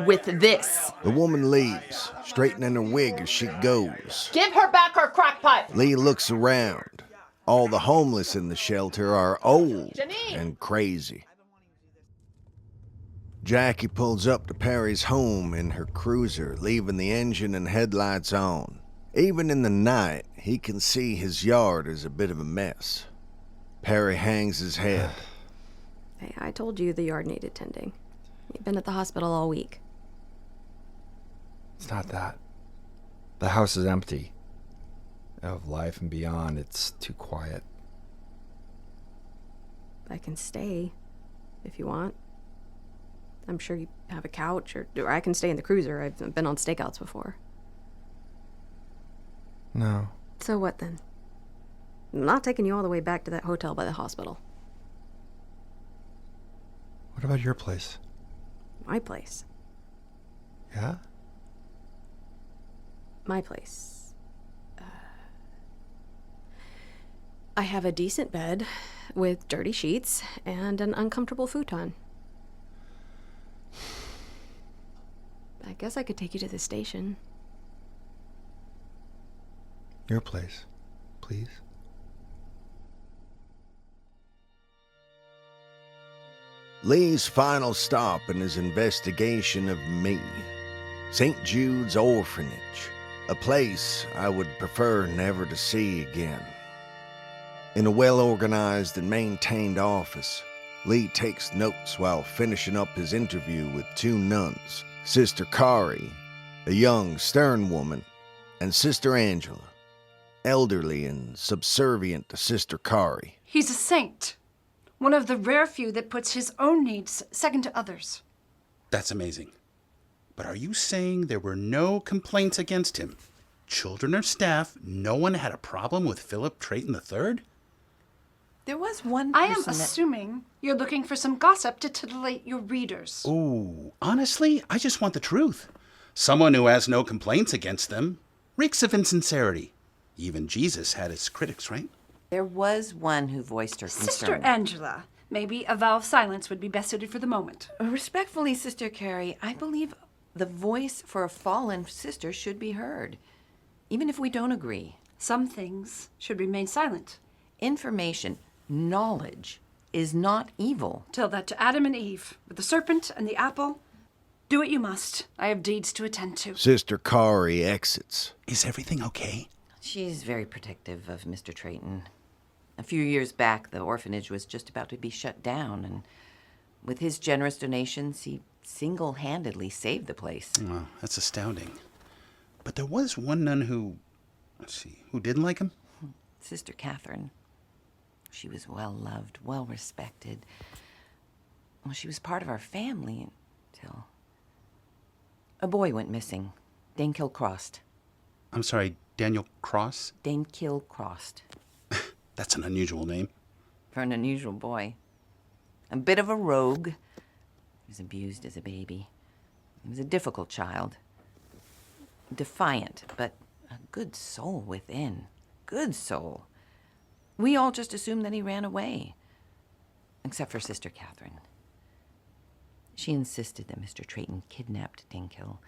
Speaker 20: with this.
Speaker 1: The woman leaves, straightening her wig as she goes.
Speaker 20: Give her back her crack pipe.
Speaker 1: Lee looks around. All the homeless in the shelter are old
Speaker 20: Janine!
Speaker 1: and crazy. Jackie pulls up to Perry's home in her cruiser, leaving the engine and headlights on. Even in the night, he can see his yard is a bit of a mess. Perry hangs his head.
Speaker 17: Hey, I told you the yard needed tending. You've been at the hospital all week.
Speaker 10: It's not that. The house is empty. Of life and beyond, it's too quiet.
Speaker 17: I can stay, if you want. I'm sure you have a couch, or I can stay in the cruiser. I've been on stakeouts before.
Speaker 10: No.
Speaker 17: So what then? I'm not taking you all the way back to that hotel by the hospital.
Speaker 10: What about your place?
Speaker 17: My place.
Speaker 10: Yeah?
Speaker 17: My place. I have a decent bed with dirty sheets and an uncomfortable futon. I guess I could take you to the station.
Speaker 10: Your place, please.
Speaker 1: Lee's final stop in his investigation of me. St. Jude's Orphanage, a place I would prefer never to see again. In a well-organized and maintained office, Lee takes notes while finishing up his interview with two nuns, Sister Kari, a young, stern woman, and Sister Angela, elderly and subservient to Sister Kari.
Speaker 21: He's a saint. One of the rare few that puts his own needs second to others.
Speaker 6: That's amazing. But are you saying there were no complaints against him? Children or staff, no one had a problem with Phillip Traiton III?
Speaker 15: There was one
Speaker 21: I am
Speaker 15: person
Speaker 21: assuming you're looking for some gossip to titillate your readers.
Speaker 6: Ooh, honestly, I just want the truth. Someone who has no complaints against them reeks of insincerity. Even Jesus had his critics, right?
Speaker 22: There was one who voiced her concern.
Speaker 21: Sister Angela, maybe a vow of silence would be best suited for the moment.
Speaker 22: Respectfully, Sister Carrie, I believe the voice for a fallen sister should be heard, even if we don't agree.
Speaker 21: Some things should remain silent.
Speaker 22: Information, knowledge, is not evil.
Speaker 21: Tell that to Adam and Eve, with the serpent and the apple. Do what you must. I have deeds to attend to.
Speaker 1: Sister Kari exits.
Speaker 6: Is everything okay?
Speaker 22: She's very protective of Mr. Traiton. A few years back, the orphanage was just about to be shut down, and with his generous donations, he single-handedly saved the place.
Speaker 6: Well, that's astounding. But there was one nun who, who didn't like him?
Speaker 22: Sister Catherine. She was well loved, well respected. Well, she was part of our family until a boy went missing. Danekill Crossed.
Speaker 6: I'm sorry, Daniel Cross?
Speaker 22: Danekill Crossed.
Speaker 6: That's an unusual name.
Speaker 22: For an unusual boy. A bit of a rogue. He was abused as a baby. He was a difficult child. Defiant, but a good soul within. Good soul. We all just assumed that he ran away. Except for Sister Catherine. She insisted that Mr. Traiton kidnapped Danekill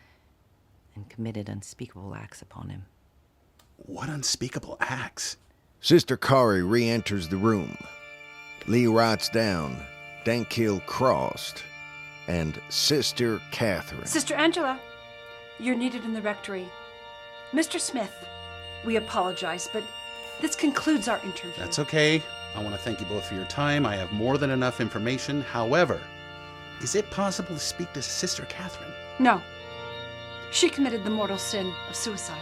Speaker 22: and committed unspeakable acts upon him.
Speaker 6: What unspeakable acts?
Speaker 1: Sister Kari re-enters the room. Lee writes down Danekill Crossed and Sister Catherine.
Speaker 21: Sister Angela, you're needed in the rectory. Mr. Smith, we apologize, but this concludes our interview.
Speaker 6: That's okay. I want to thank you both for your time. I have more than enough information. However, is it possible to speak to Sister Catherine?
Speaker 21: No. She committed the mortal sin of suicide.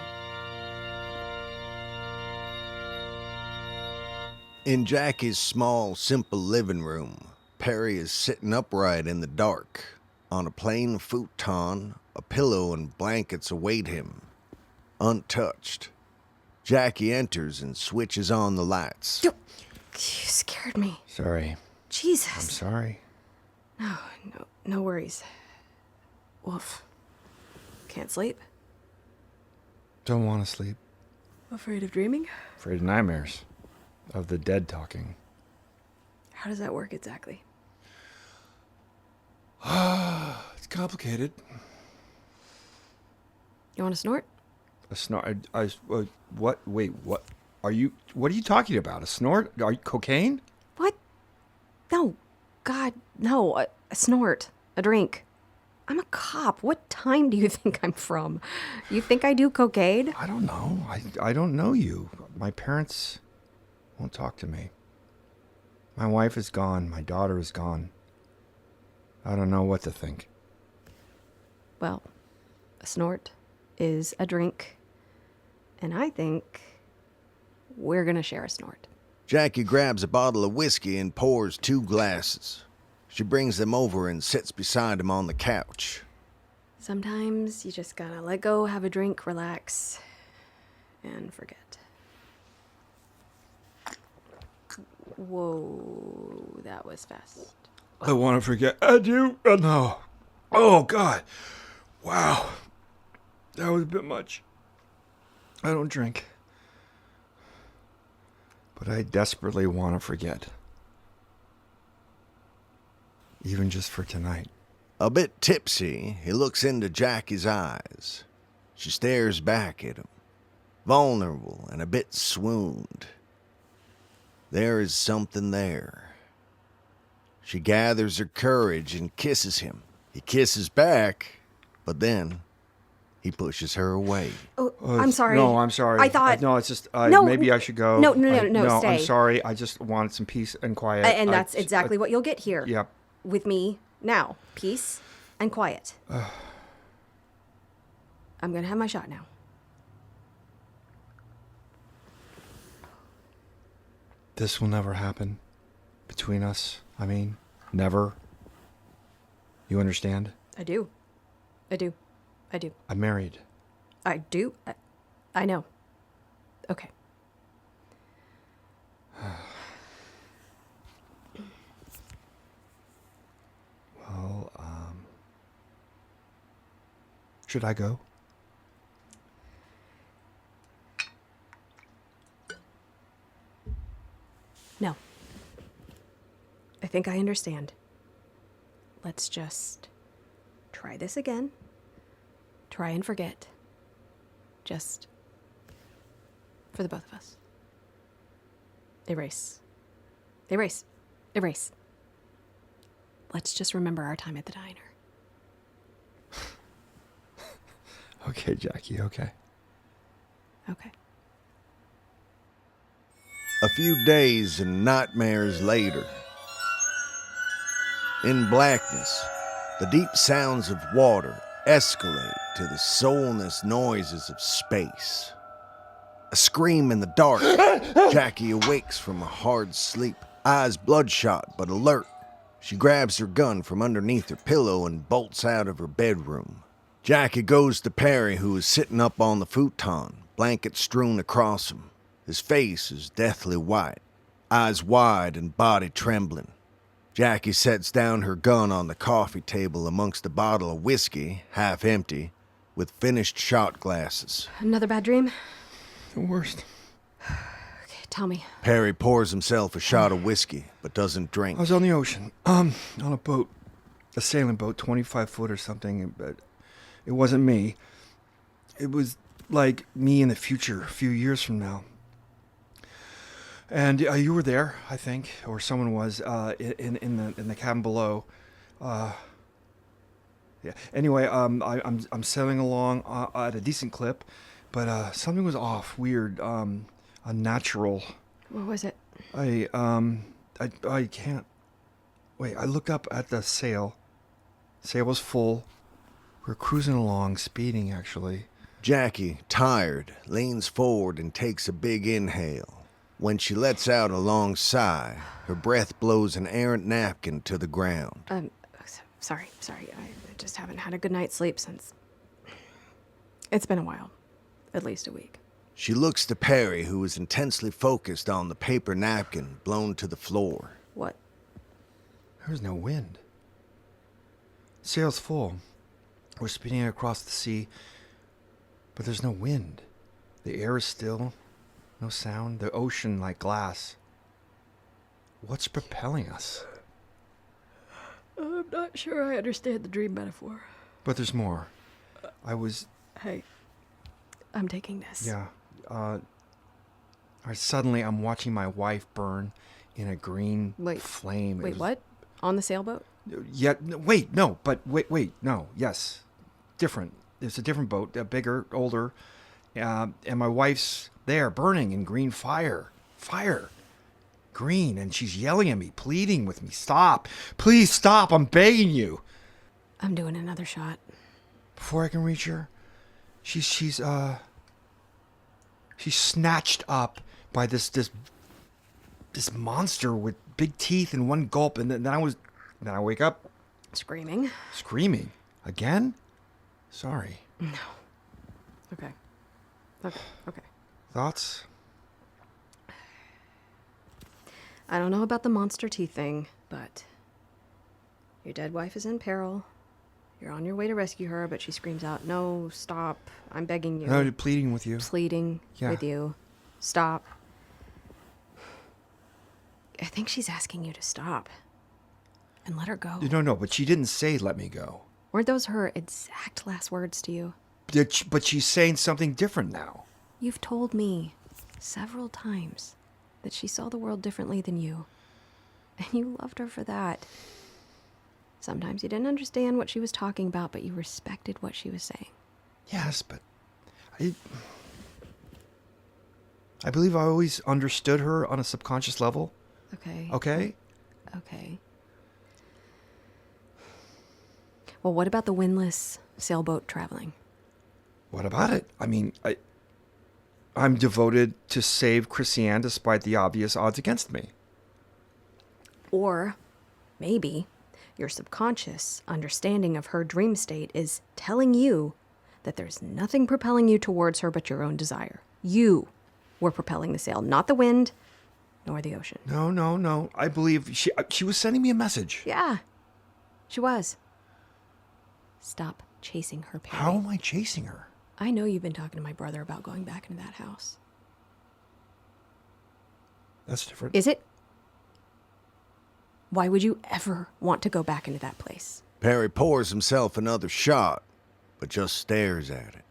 Speaker 1: In Jackie's small, simple living room, Perry is sitting upright in the dark. On a plain futon, a pillow and blankets await him, untouched. Jackie enters and switches on the lights.
Speaker 17: You scared me.
Speaker 5: Sorry.
Speaker 17: Jesus.
Speaker 5: I'm sorry.
Speaker 17: No worries. Woof. Can't sleep?
Speaker 5: Don't want to sleep.
Speaker 17: Afraid of dreaming?
Speaker 5: Afraid of nightmares. Of the dead talking.
Speaker 17: How does that work exactly?
Speaker 5: It's complicated.
Speaker 17: You want to snort?
Speaker 5: A snort? What? Wait, what? What are you talking about? A snort? Are you cocaine?
Speaker 17: What? No. God, no. A snort. A drink. I'm a cop. What time do you think I'm from? You think I do cocaine?
Speaker 5: I don't know. I don't know you. My parents won't talk to me. My wife is gone. My daughter is gone. I don't know what to think.
Speaker 17: Well, a snort is a drink. And I think we're going to share a snort.
Speaker 1: Jackie grabs a bottle of whiskey and pours 2 glasses. She brings them over and sits beside him on the couch.
Speaker 17: Sometimes you just gotta let go, have a drink, relax, and forget. Whoa, that was fast.
Speaker 5: I want to forget. I do. No. Oh, God. Wow. That was a bit much. I don't drink. But I desperately want to forget. Even just for tonight.
Speaker 1: A bit tipsy, he looks into Jackie's eyes. She stares back at him, vulnerable and a bit swooned. There is something there. She gathers her courage and kisses him. He kisses back, but then he pushes her away.
Speaker 17: Oh, I'm sorry.
Speaker 5: No, I'm sorry.
Speaker 17: I thought...
Speaker 5: No, it's just...
Speaker 17: No,
Speaker 5: maybe I should go.
Speaker 17: No, stay.
Speaker 5: I'm sorry. I just wanted some peace and quiet.
Speaker 17: And that's exactly what you'll get here.
Speaker 5: Yep.
Speaker 17: With me now. Peace and quiet. I'm going to have my shot now.
Speaker 5: This will never happen between us. I mean, never. You understand?
Speaker 17: I do.
Speaker 5: I'm married.
Speaker 17: I do. I know. Okay.
Speaker 5: Well, should I go?
Speaker 17: No. I think I understand. Let's just try this again. Try and forget. Just for the both of us. Erase. Erase. Erase. Let's just remember our time at the diner.
Speaker 5: Okay, Jackie, okay.
Speaker 17: Okay.
Speaker 1: A few days and nightmares later. In blackness, the deep sounds of water escalate to the soulless noises of space. A scream in the dark. Jackie awakes from a hard sleep, eyes bloodshot but alert. She grabs her gun from underneath her pillow and bolts out of her bedroom. Jackie goes to Perry, who is sitting up on the futon, blanket strewn across him. His face is deathly white, eyes wide and body trembling. Jackie sets down her gun on the coffee table amongst a bottle of whiskey, half empty, with finished shot glasses.
Speaker 17: Another bad dream?
Speaker 5: The worst.
Speaker 17: Okay, tell me.
Speaker 1: Perry pours himself a shot of whiskey, but doesn't drink.
Speaker 5: I was on the ocean, on a boat, a sailing boat, 25 foot or something, but it wasn't me. It was like me in the future, a few years from now. And you were there, I think, or someone was in the cabin below. Yeah. Anyway, I'm sailing along at a decent clip, but something was off, weird, unnatural.
Speaker 17: What was it?
Speaker 5: I can't. Wait, I looked up at the sail. Sail was full. We're cruising along, speeding actually.
Speaker 1: Jackie, tired, leans forward and takes a big inhale. When she lets out a long sigh, her breath blows an errant napkin to the ground.
Speaker 17: Sorry. I just haven't had a good night's sleep since... It's been a while. At least a week.
Speaker 1: She looks to Perry, who is intensely focused on the paper napkin blown to the floor.
Speaker 17: What?
Speaker 5: There's no wind. Sail's full. We're speeding across the sea, but there's no wind. The air is still. No sound. The ocean like glass. What's propelling us?
Speaker 17: I'm not sure I understand the dream metaphor.
Speaker 5: But there's more.
Speaker 17: Hey, I'm taking this.
Speaker 5: Yeah. Suddenly I'm watching my wife burn in a green flame.
Speaker 17: Wait, what? On the sailboat?
Speaker 5: Yeah, wait, no, yes. Different. It's a different boat, bigger, older. And my wife's there, burning in green fire. Green, and she's yelling at me, pleading with me. Stop. Please stop. I'm begging you.
Speaker 17: I'm doing another shot.
Speaker 5: Before I can reach her, she's snatched up by this monster with big teeth and one gulp, and then I wake up.
Speaker 17: Screaming.
Speaker 5: Screaming? Again? Sorry.
Speaker 17: No. Okay.
Speaker 5: Thoughts?
Speaker 17: I don't know about the monster teeth thing, but your dead wife is in peril. You're on your way to rescue her, but she screams out, "No, stop. I'm begging you."
Speaker 5: No, pleading with you.
Speaker 17: Pleading with you. Stop. I think she's asking you to stop. And let her go.
Speaker 5: No, but she didn't say let me go.
Speaker 17: Weren't those her exact last words to you?
Speaker 5: But she's saying something different now.
Speaker 17: You've told me several times that she saw the world differently than you. And you loved her for that. Sometimes you didn't understand what she was talking about, but you respected what she was saying.
Speaker 5: Yes, but I believe I always understood her on a subconscious level. Okay? Well,
Speaker 17: what about the windless sailboat traveling?
Speaker 5: What about it? I mean, I'm devoted to save Christiane despite the obvious odds against me.
Speaker 17: Or maybe your subconscious understanding of her dream state is telling you that there's nothing propelling you towards her but your own desire. You were propelling the sail, not the wind, nor the ocean.
Speaker 5: No. I believe she was sending me a message.
Speaker 17: Yeah, she was. Stop chasing her, Perry.
Speaker 5: How am I chasing her?
Speaker 17: I know you've been talking to my brother about going back into that house.
Speaker 5: That's different.
Speaker 17: Is it? Why would you ever want to go back into that place?
Speaker 1: Perry pours himself another shot, but just stares at it.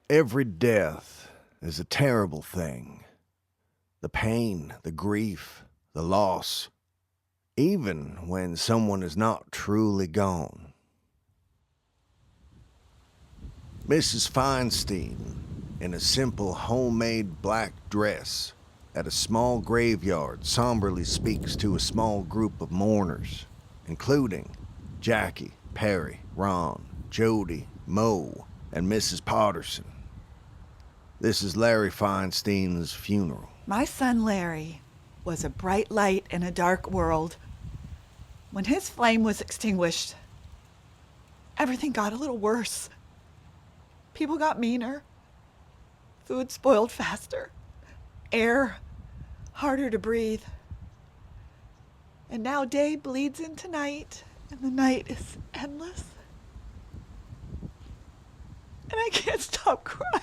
Speaker 1: Every death is a terrible thing. The pain, the grief, the loss, even when someone is not truly gone. Mrs. Feinstein, in a simple homemade black dress, at a small graveyard somberly speaks to a small group of mourners. including Jackie, Perry, Ron, Jody, Moe, and Mrs. Potterson. This is Larry Feinstein's funeral.
Speaker 15: My son Larry was a bright light in a dark world. When his flame was extinguished, everything got a little worse. People got meaner. Food spoiled faster. Air harder to breathe. And now day bleeds into night, and the night is endless. And I can't stop crying.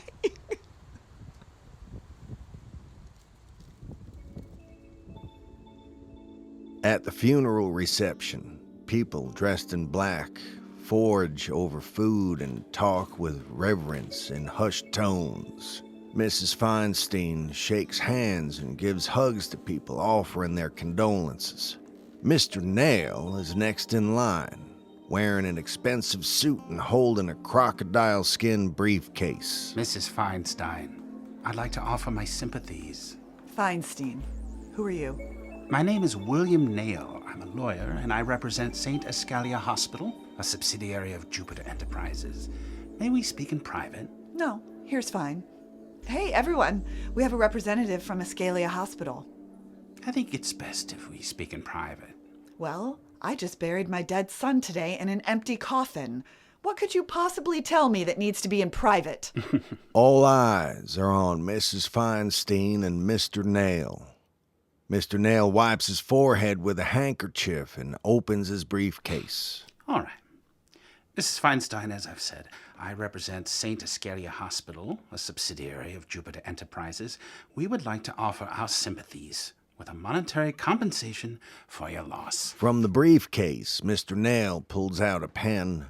Speaker 1: At the funeral reception, people dressed in black forage over food and talk with reverence in hushed tones. Mrs. Feinstein shakes hands and gives hugs to people offering their condolences. Mr. Nail is next in line, wearing an expensive suit and holding a crocodile skin briefcase.
Speaker 4: Mrs. Feinstein, I'd like to offer my sympathies.
Speaker 15: Feinstein, who are you?
Speaker 4: My name is William Nail. I'm a lawyer, and I represent St. Escalia Hospital, a subsidiary of Jupiter Enterprises. May we speak in private?
Speaker 15: No, here's fine. Hey, everyone. We have a representative from Escalia Hospital.
Speaker 4: I think it's best if we speak in private.
Speaker 15: Well, I just buried my dead son today in an empty coffin. What could you possibly tell me that needs to be in private?
Speaker 1: All eyes are on Mrs. Feinstein and Mr. Nail. Mr. Nail wipes his forehead with a handkerchief and opens his briefcase.
Speaker 4: All right. Mrs. Feinstein, as I've said, I represent St. Escalia Hospital, a subsidiary of Jupiter Enterprises. We would like to offer our sympathies with a monetary compensation for your loss.
Speaker 1: From the briefcase, Mr. Nail pulls out a pen,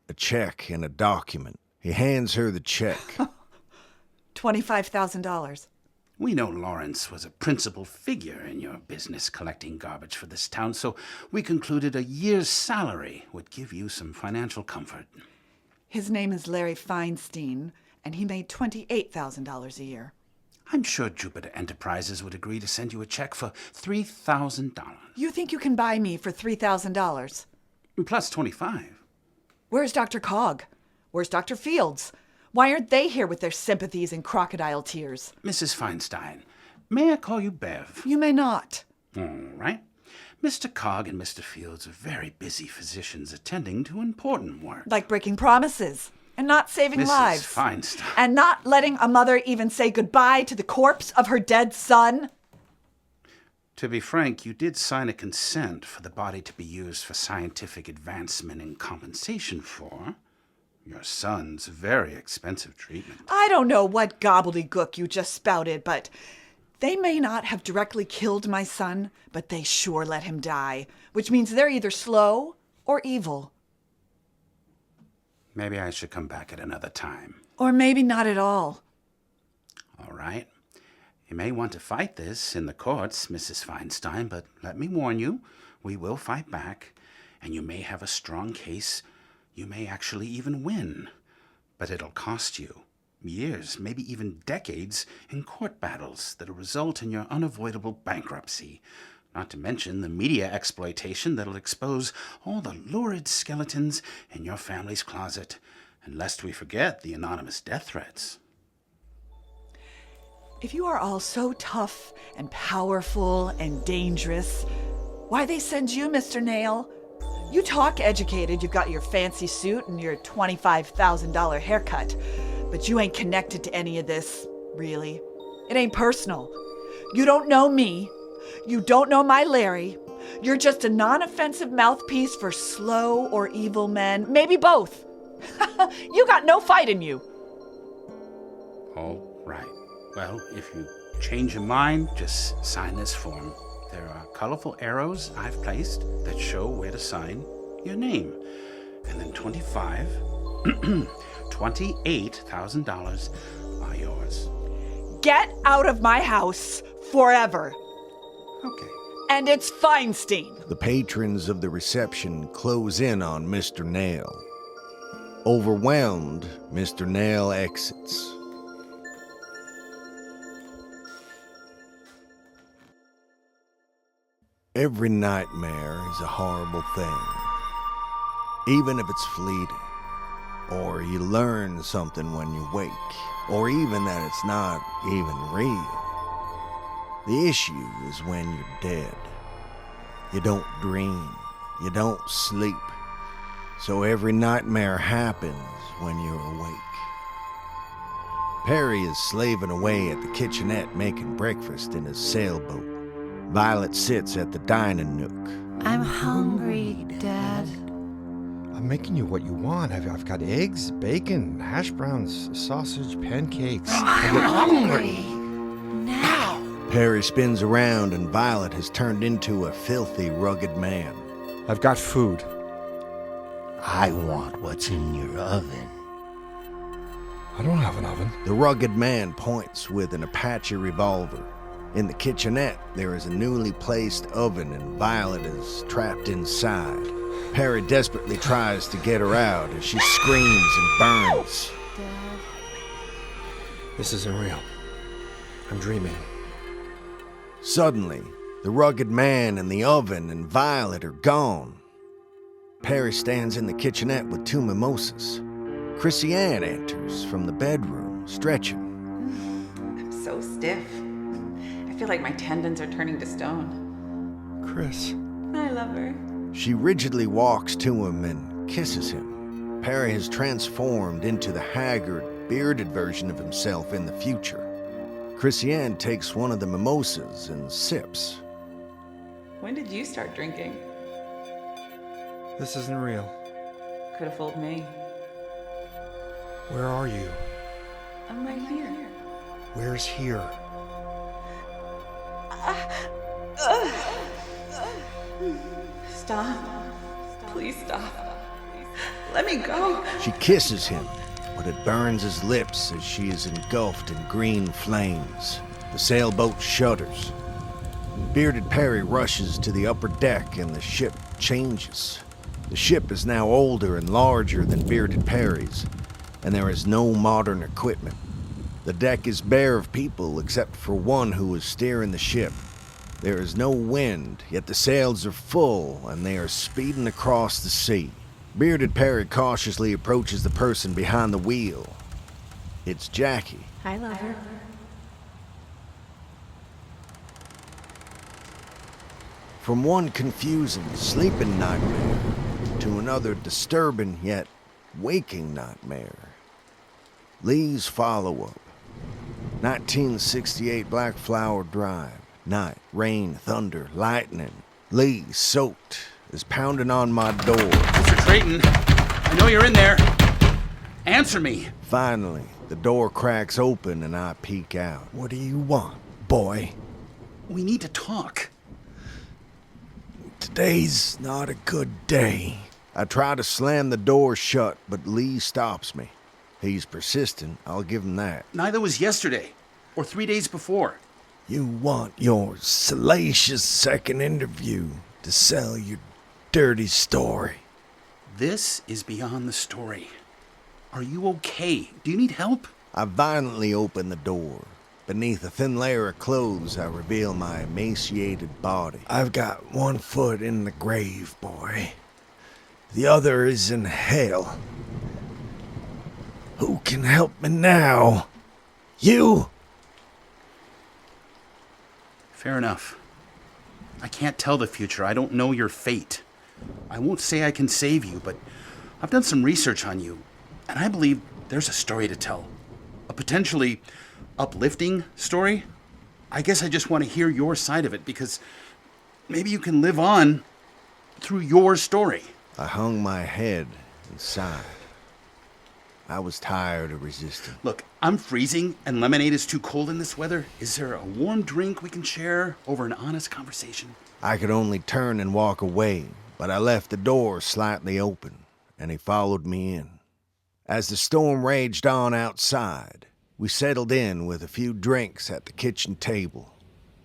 Speaker 1: a check, and a document. He hands her the check.
Speaker 15: $25,000.
Speaker 4: We know Lawrence was a principal figure in your business collecting garbage for this town, so we concluded a year's salary would give you some financial comfort.
Speaker 15: His name is Larry Feinstein, and he made $28,000 a year.
Speaker 4: I'm sure Jupiter Enterprises would agree to send you a check for $3,000.
Speaker 15: You think you can buy me for $3,000?
Speaker 4: Plus 25.
Speaker 15: Where's Dr. Koch? Where's Dr. Fields? Why aren't they here with their sympathies and crocodile tears?
Speaker 4: Mrs. Feinstein, may I call you Bev?
Speaker 15: You may not.
Speaker 4: All right. Mr. Koch and Mr. Fields are very busy physicians attending to important work.
Speaker 15: Like breaking promises and not saving
Speaker 4: Mrs.
Speaker 15: lives.
Speaker 4: Feinstein.
Speaker 15: And not letting a mother even say goodbye to the corpse of her dead son.
Speaker 4: To be frank, you did sign a consent for the body to be used for scientific advancement and compensation for your son's very expensive treatment.
Speaker 15: I don't know what gobbledygook you just spouted, but they may not have directly killed my son, but they sure let him die, which means they're either slow or evil.
Speaker 4: Maybe I should come back at another time.
Speaker 15: Or maybe not at all.
Speaker 4: All right. You may want to fight this in the courts, Mrs. Feinstein, but let me warn you, we will fight back, and you may have a strong case. You may actually even win, but it'll cost you years, maybe even decades in court battles that'll result in your unavoidable bankruptcy, not to mention the media exploitation that'll expose all the lurid skeletons in your family's closet, and lest we forget the anonymous death threats.
Speaker 15: If you are all so tough and powerful and dangerous, why they send you, Mr. Nail? You talk educated, you've got your fancy suit and your $25,000 haircut, but you ain't connected to any of this, really. It ain't personal. You don't know me. You don't know my Larry. You're just a non-offensive mouthpiece for slow or evil men. Maybe both. You got no fight in you.
Speaker 4: All right. Well, if you change your mind, just sign this form. There are colorful arrows I've placed that show where to sign your name. And then $28,000 are yours.
Speaker 15: Get out of my house forever.
Speaker 4: Okay.
Speaker 15: And it's Feinstein.
Speaker 1: The patrons of the reception close in on Mr. Nail. Overwhelmed, Mr. Nail exits. Every nightmare is a horrible thing, even if it's fleeting, or you learn something when you wake, or even that it's not even real. The issue is when you're dead. You don't dream, you don't sleep, so every nightmare happens when you're awake. Perry is slaving away at the kitchenette making breakfast in his sailboat. Violet sits at the dining nook.
Speaker 22: I'm hungry, Dad.
Speaker 5: I'm making you what you want. I've got eggs, bacon, hash browns, sausage, pancakes.
Speaker 22: I'm hungry. Now.
Speaker 1: Perry spins around and Violet has turned into a filthy, rugged man.
Speaker 5: I've got food.
Speaker 9: I want what's in your oven.
Speaker 5: I don't have an oven.
Speaker 1: The rugged man points with an Apache revolver. In the kitchenette, there is a newly placed oven and Violet is trapped inside. Perry desperately tries to get her out as she screams and burns.
Speaker 22: Dad.
Speaker 5: This isn't real. I'm dreaming.
Speaker 1: Suddenly, the rugged man and the oven and Violet are gone. Perry stands in the kitchenette with 2 mimosas. Krikorian enters from the bedroom, stretching.
Speaker 7: I'm so stiff. I feel like my tendons are turning to stone.
Speaker 5: Chris.
Speaker 7: I love her.
Speaker 1: She rigidly walks to him and kisses him. Perry has transformed into the haggard, bearded version of himself in the future. Krikorian takes one of the mimosas and sips.
Speaker 7: When did you start drinking?
Speaker 5: This isn't real.
Speaker 7: Could have fooled me.
Speaker 5: Where are you?
Speaker 7: I'm right here.
Speaker 5: Where's here?
Speaker 7: Stop. Please stop. Let me go.
Speaker 1: She kisses him, but it burns his lips as she is engulfed in green flames. The sailboat shudders. Bearded Perry rushes to the upper deck and the ship changes. The ship is now older and larger than Bearded Perry's, and there is no modern equipment. The deck is bare of people except for one who is steering the ship. There is no wind, yet the sails are full and they are speeding across the sea. Bearded Perry cautiously approaches the person behind the wheel. It's Jackie.
Speaker 17: I love her.
Speaker 1: From one confusing, sleeping nightmare to another disturbing yet waking nightmare. Lee's follow-up. 1968 Blackflower Drive. Night, rain, thunder, lightning. Lee, soaked, is pounding on my door.
Speaker 4: Mr. Traiton, I know you're in there. Answer me.
Speaker 1: Finally, the door cracks open and I peek out. What do you want, boy?
Speaker 4: We need to talk.
Speaker 1: Today's not a good day. I try to slam the door shut, but Lee stops me. He's persistent, I'll give him that.
Speaker 4: Neither was yesterday, or 3 days before.
Speaker 1: You want your salacious second interview to sell your dirty story.
Speaker 4: This is beyond the story. Are you okay? Do you need help?
Speaker 1: I violently open the door. Beneath a thin layer of clothes, I reveal my emaciated body. I've got one foot in the grave, boy. The other is in hell. Who can help me now? You?
Speaker 4: Fair enough. I can't tell the future. I don't know your fate. I won't say I can save you, but I've done some research on you, and I believe there's a story to tell. A potentially uplifting story. I guess I just want to hear your side of it, because maybe you can live on through your story.
Speaker 1: I hung my head and sighed. I was tired of resisting.
Speaker 4: Look, I'm freezing and lemonade is too cold in this weather. Is there a warm drink we can share over an honest conversation?
Speaker 1: I could only turn and walk away, but I left the door slightly open, and he followed me in. As the storm raged on outside, we settled in with a few drinks at the kitchen table.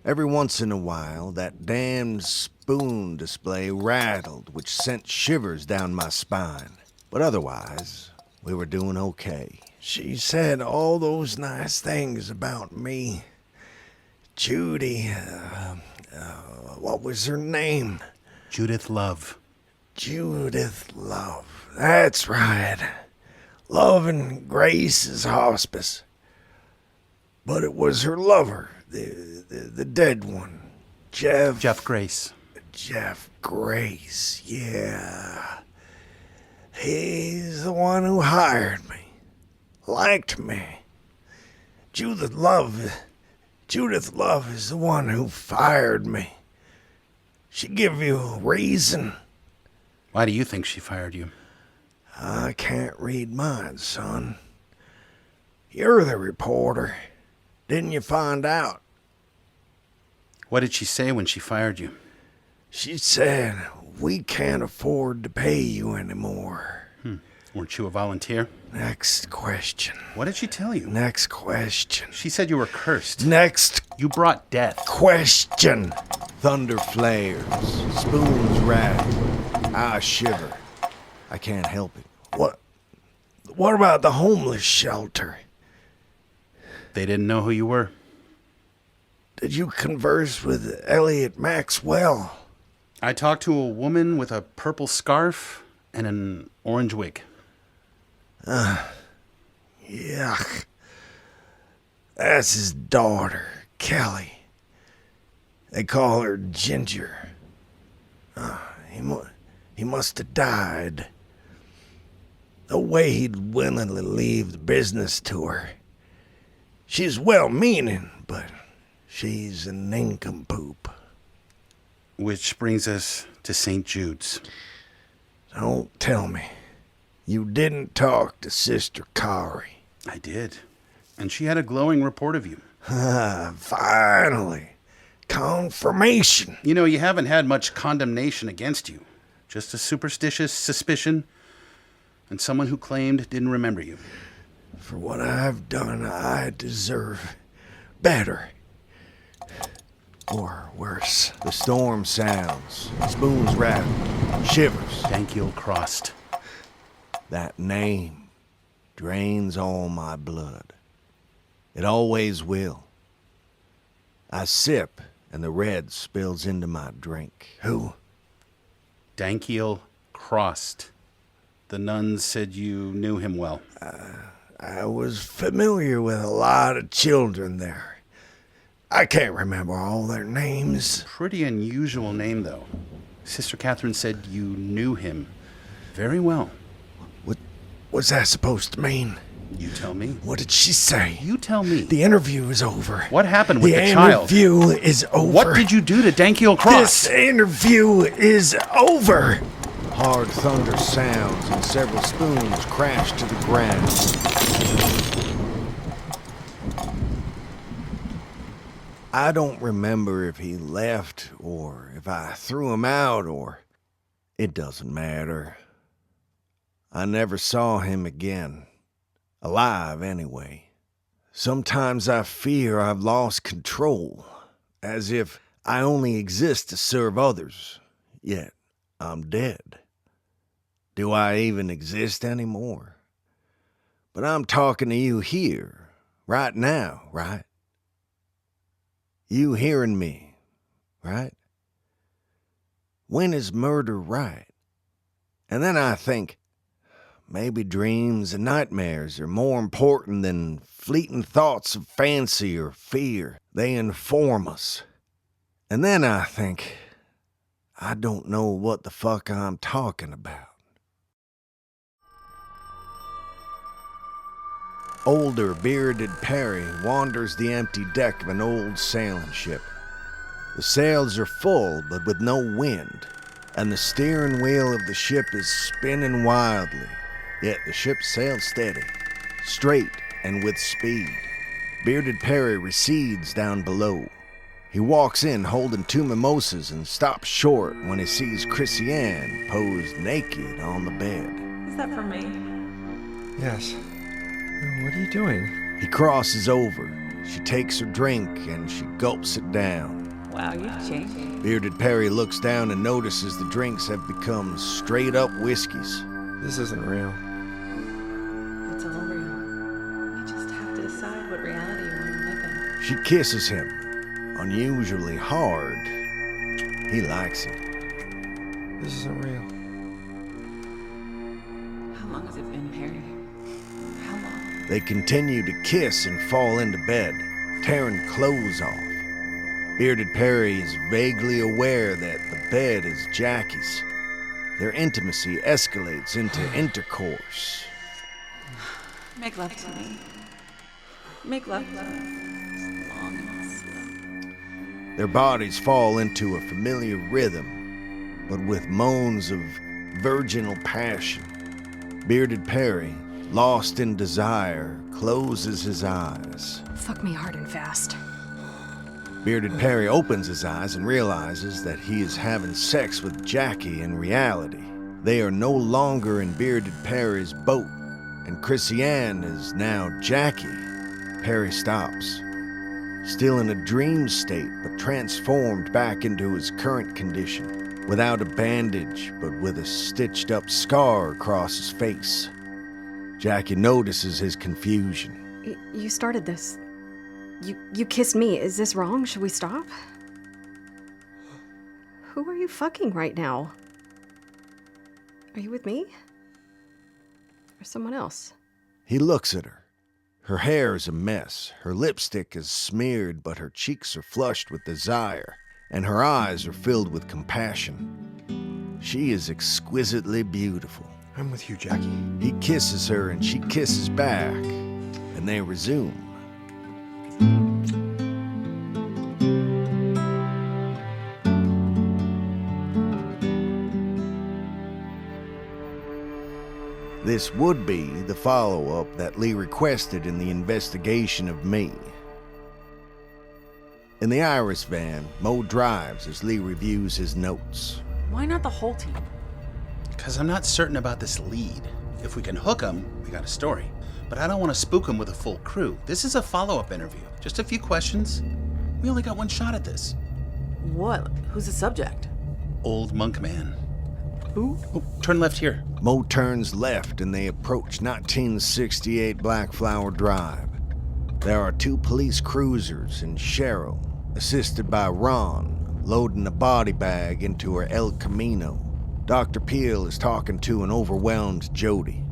Speaker 1: Every once in a while, that damned spoon display rattled, which sent shivers down my spine. But otherwise, we were doing okay. She said all those nice things about me. Judy, what was her name?
Speaker 6: Judith Love.
Speaker 1: Judith Love. That's right. Love and Grace's hospice. But it was her lover, the dead one.
Speaker 6: Jeff Grace.
Speaker 1: Jeff Grace, yeah. He's the one who hired me. Liked me. Judith Love is the one who fired me. She give you a reason?
Speaker 6: Why do you think she fired you?
Speaker 1: I can't read minds, son. You're the reporter. Didn't you find out?
Speaker 6: What did she say when she fired you?
Speaker 1: She said, we can't afford to pay you anymore.
Speaker 6: Weren't you a volunteer?
Speaker 1: Next question.
Speaker 6: What did she tell you?
Speaker 1: Next question.
Speaker 6: She said you were cursed.
Speaker 1: Next.
Speaker 6: You brought death.
Speaker 1: Question. Thunder flares. Spoons rattle. I shiver. I can't help it. What about the homeless shelter?
Speaker 6: They didn't know who you were.
Speaker 1: Did you converse with Elliot Maxwell?
Speaker 6: I talked to a woman with a purple scarf and an orange wig.
Speaker 1: Yuck. That's his daughter, Kelly. They call her Ginger. He must have died. No way he'd willingly leave the business to her. She's well-meaning, but she's a nincompoop.
Speaker 6: Which brings us to St. Jude's.
Speaker 1: Don't tell me. You didn't talk to Sister Kari.
Speaker 6: I did. And she had a glowing report of you.
Speaker 1: Finally. Confirmation.
Speaker 6: You know, you haven't had much condemnation against you. Just a superstitious suspicion and someone who claimed didn't remember you.
Speaker 1: For what I've done, I deserve better. Or worse. The storm sounds. Spoons rattle. Shivers.
Speaker 6: Dankiel crossed.
Speaker 1: That name drains all my blood. It always will. I sip, and the red spills into my drink. Who?
Speaker 6: Dankiel crossed. The nuns said you knew him well.
Speaker 1: I was familiar with a lot of children there. I can't remember all their names.
Speaker 6: Pretty unusual name, though. Sister Catherine said you knew him very well.
Speaker 1: What's that supposed to mean?
Speaker 6: You tell me.
Speaker 1: What did she say?
Speaker 6: You tell me.
Speaker 1: The interview is over.
Speaker 6: What happened with the child?
Speaker 1: The interview is over.
Speaker 6: What did you do to Dankiel Cross?
Speaker 1: This interview is over. Hard thunder sounds and several spoons crash to the ground. I don't remember if he left or if I threw him out or... It doesn't matter. I never saw him again. Alive, anyway. Sometimes I fear I've lost control, as if I only exist to serve others, yet I'm dead. Do I even exist anymore? But I'm talking to you here, right now, right? You hearing me, right? When is murder right? And then I think, maybe dreams and nightmares are more important than fleeting thoughts of fancy or fear. They inform us. And then I think, I don't know what the fuck I'm talking about. Older, bearded Perry wanders the empty deck of an old sailing ship. The sails are full, but with no wind, and the steering wheel of the ship is spinning wildly. Yet the ship sails steady, straight and with speed. Bearded Perry recedes down below. He walks in holding 2 mimosas and stops short when he sees Krikorian posed naked on the bed.
Speaker 15: Is that for me?
Speaker 5: Yes. What are you doing?
Speaker 1: He crosses over. She takes her drink and she gulps it down.
Speaker 15: Wow, you've changed.
Speaker 1: Bearded Perry looks down and notices the drinks have become straight-up whiskeys.
Speaker 5: This isn't real.
Speaker 15: It's all real. You just have to decide what reality you want to live in.
Speaker 1: She kisses him, unusually hard. He likes it.
Speaker 5: This isn't real.
Speaker 22: How long has it been, Perry? How long?
Speaker 1: They continue to kiss and fall into bed, tearing clothes off. Bearded Perry is vaguely aware that the bed is Jackie's. Their intimacy escalates into intercourse.
Speaker 22: Make love to me. Make love to me. Long and slow.
Speaker 1: Their bodies fall into a familiar rhythm, but with moans of virginal passion. Bearded Perry, lost in desire, closes his eyes.
Speaker 3: Fuck me hard and fast.
Speaker 1: Bearded Perry opens his eyes and realizes that he is having sex with Jackie in reality. They are no longer in Bearded Perry's boat, and Krikorian is now Jackie. Perry stops. Still in a dream state, but transformed back into his current condition, without a bandage, but with a stitched-up scar across his face. Jackie notices his confusion.
Speaker 17: You started this. You kissed me. Is this wrong? Should we stop? Who are you fucking right now? Are you with me? Or someone else?
Speaker 1: He looks at her. Her hair is a mess, her lipstick is smeared, but her cheeks are flushed with desire, and her eyes are filled with compassion. She is exquisitely beautiful.
Speaker 5: I'm with you, Jackie.
Speaker 1: He kisses her and she kisses back, and they resume. This would be the follow-up that Lee requested in the investigation of me. In the Iris van, Mo drives as Lee reviews his notes.
Speaker 7: Why not the whole team?
Speaker 4: Because I'm not certain about this lead. If we can hook him, we got a story. But I don't want to spook him with a full crew. This is a follow-up interview. Just a few questions. We only got one shot at this.
Speaker 7: What? Who's the subject?
Speaker 4: Old monk man.
Speaker 7: Who?
Speaker 4: Oh, turn left here.
Speaker 1: Mo turns left and they approach 1968 Blackflower Drive. There are 2 police cruisers and Cheryl, assisted by Ron, loading a body bag into her El Camino. Dr. Peel is talking to an overwhelmed Jody.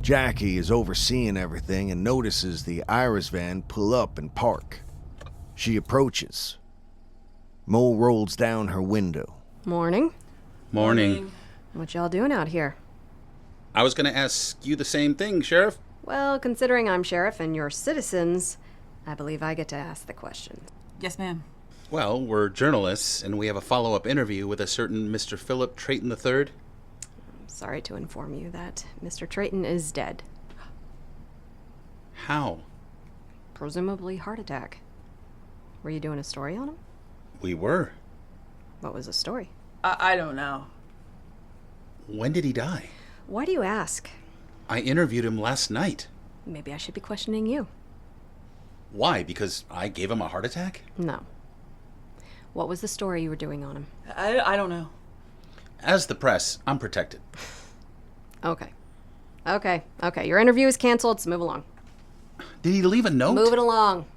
Speaker 1: Jackie is overseeing everything and notices the Iris van pull up and park. She approaches. Mo rolls down her window.
Speaker 17: Morning.
Speaker 4: Morning.
Speaker 17: What y'all doing out here?
Speaker 4: I was going to ask you the same thing, Sheriff.
Speaker 17: Well, considering I'm sheriff and you're citizens, I believe I get to ask the questions.
Speaker 7: Yes, ma'am.
Speaker 4: Well, we're journalists, and we have a follow-up interview with a certain Mr. Phillip Traiton III.
Speaker 17: I'm sorry to inform you that Mr. Traiton is dead.
Speaker 4: How?
Speaker 17: Presumably heart attack. Were you doing a story on him?
Speaker 4: We were.
Speaker 17: What was the story?
Speaker 7: I don't know.
Speaker 4: When did he die?
Speaker 17: Why do you ask?
Speaker 4: I interviewed him last night.
Speaker 17: Maybe I should be questioning you.
Speaker 4: Why? Because I gave him a heart attack?
Speaker 17: No. What was the story you were doing on him?
Speaker 7: I don't know.
Speaker 4: As the press, I'm protected.
Speaker 17: Okay. Your interview is canceled, so move along.
Speaker 4: Did he leave a note?
Speaker 17: Move it along.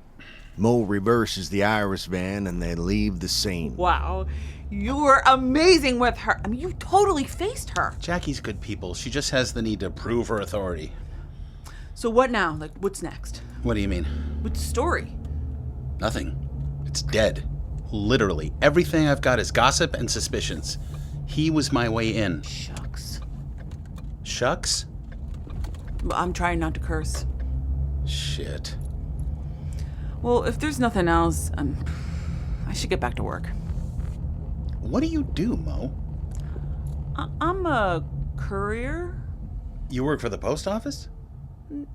Speaker 1: Mo reverses the Iris van and they leave the scene.
Speaker 7: Wow. You were amazing with her. I mean, you totally faced her.
Speaker 4: Jackie's good people. She just has the need to prove her authority.
Speaker 7: So what now? Like, what's next?
Speaker 4: What do you mean?
Speaker 7: What's the story?
Speaker 4: Nothing. It's dead. Literally. Everything I've got is gossip and suspicions. He was my way in.
Speaker 7: Shucks.
Speaker 4: Shucks?
Speaker 7: Well, I'm trying not to curse.
Speaker 4: Shit.
Speaker 7: Well, if there's nothing else, I should get back to work.
Speaker 4: What do you do, Mo?
Speaker 7: I'm a courier.
Speaker 4: You work for the post office?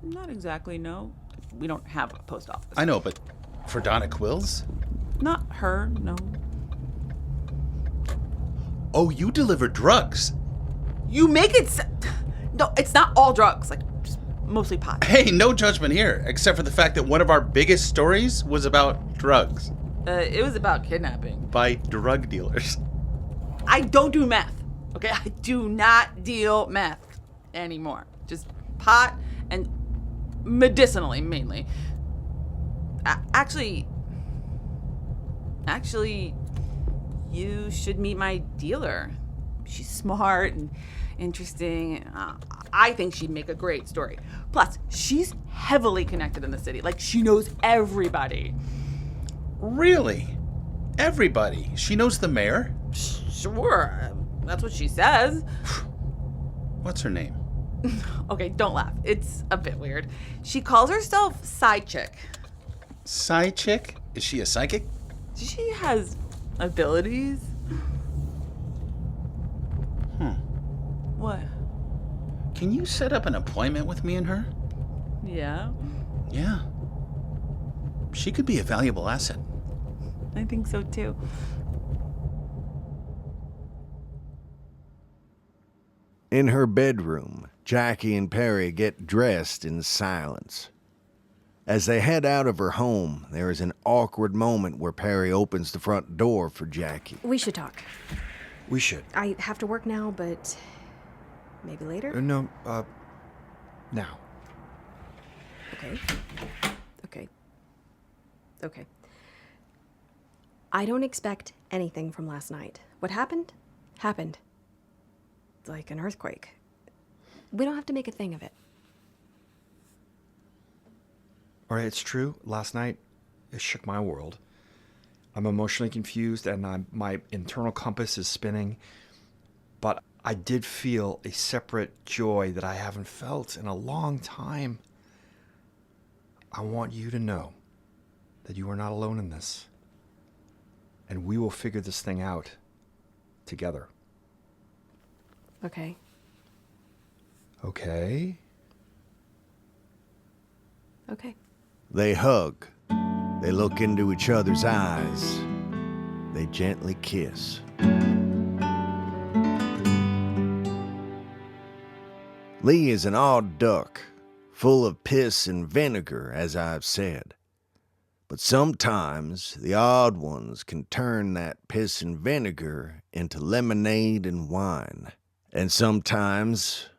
Speaker 7: Not exactly, no. We don't have a post office.
Speaker 4: I know, but for Donna Quills?
Speaker 7: Not her, no.
Speaker 4: Oh, you deliver drugs.
Speaker 7: You make it... No, it's not all drugs. Like, just mostly pot.
Speaker 4: Hey, no judgment here, except for the fact that one of our biggest stories was about drugs.
Speaker 7: It was about kidnapping.
Speaker 4: By drug dealers.
Speaker 7: I don't do meth, okay? I do not deal meth anymore. Just pot and medicinally, mainly. Actually, Actually, you should meet my dealer. She's smart and interesting. I think she'd make a great story. Plus, she's heavily connected in the city. Like, she knows everybody.
Speaker 4: Really? Everybody? She knows the mayor?
Speaker 7: Sure, that's what she says.
Speaker 4: What's her name?
Speaker 7: Okay, don't laugh. It's a bit weird. She calls herself Side Chick.
Speaker 4: Side chick? Is she a psychic?
Speaker 7: She has abilities. What?
Speaker 4: Can you set up an appointment with me and her?
Speaker 7: Yeah,
Speaker 4: Yeah. She could be a valuable asset.
Speaker 7: I think so too.
Speaker 1: In her bedroom, Jackie and Perry get dressed in silence. As they head out of her home, there is an awkward moment where Perry opens the front door for Jackie.
Speaker 17: We should talk.
Speaker 5: We should.
Speaker 17: I have to work now, but maybe later?
Speaker 5: No, now.
Speaker 17: Okay. I don't expect anything from last night. What happened? Happened. Like an earthquake. We don't have to make a thing of it.
Speaker 5: All right, it's true. Last night, it shook my world. I'm emotionally confused and my internal compass is spinning. But I did feel a separate joy that I haven't felt in a long time. I want you to know that you are not alone in this. And we will figure this thing out together.
Speaker 17: Okay.
Speaker 5: Okay?
Speaker 17: Okay.
Speaker 1: They hug. They look into each other's eyes. They gently kiss. Lee is an odd duck, full of piss and vinegar, as I've said. But sometimes the odd ones can turn that piss and vinegar into lemonade and wine. And sometimes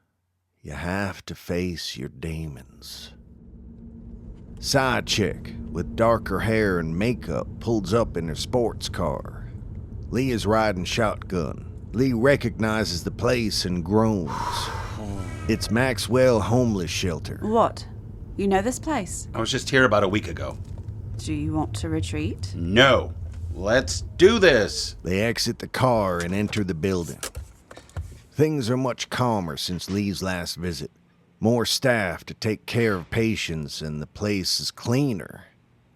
Speaker 1: you have to face your demons. Side chick with darker hair and makeup pulls up in her sports car. Lee is riding shotgun. Lee recognizes the place and groans. It's Maxwell Homeless Shelter.
Speaker 12: What? You know this place?
Speaker 4: I was just here about a week ago.
Speaker 12: Do you want to retreat?
Speaker 4: No. Let's do this.
Speaker 1: They exit the car and enter the building. Things are much calmer since Lee's last visit. More staff to take care of patients, and the place is cleaner.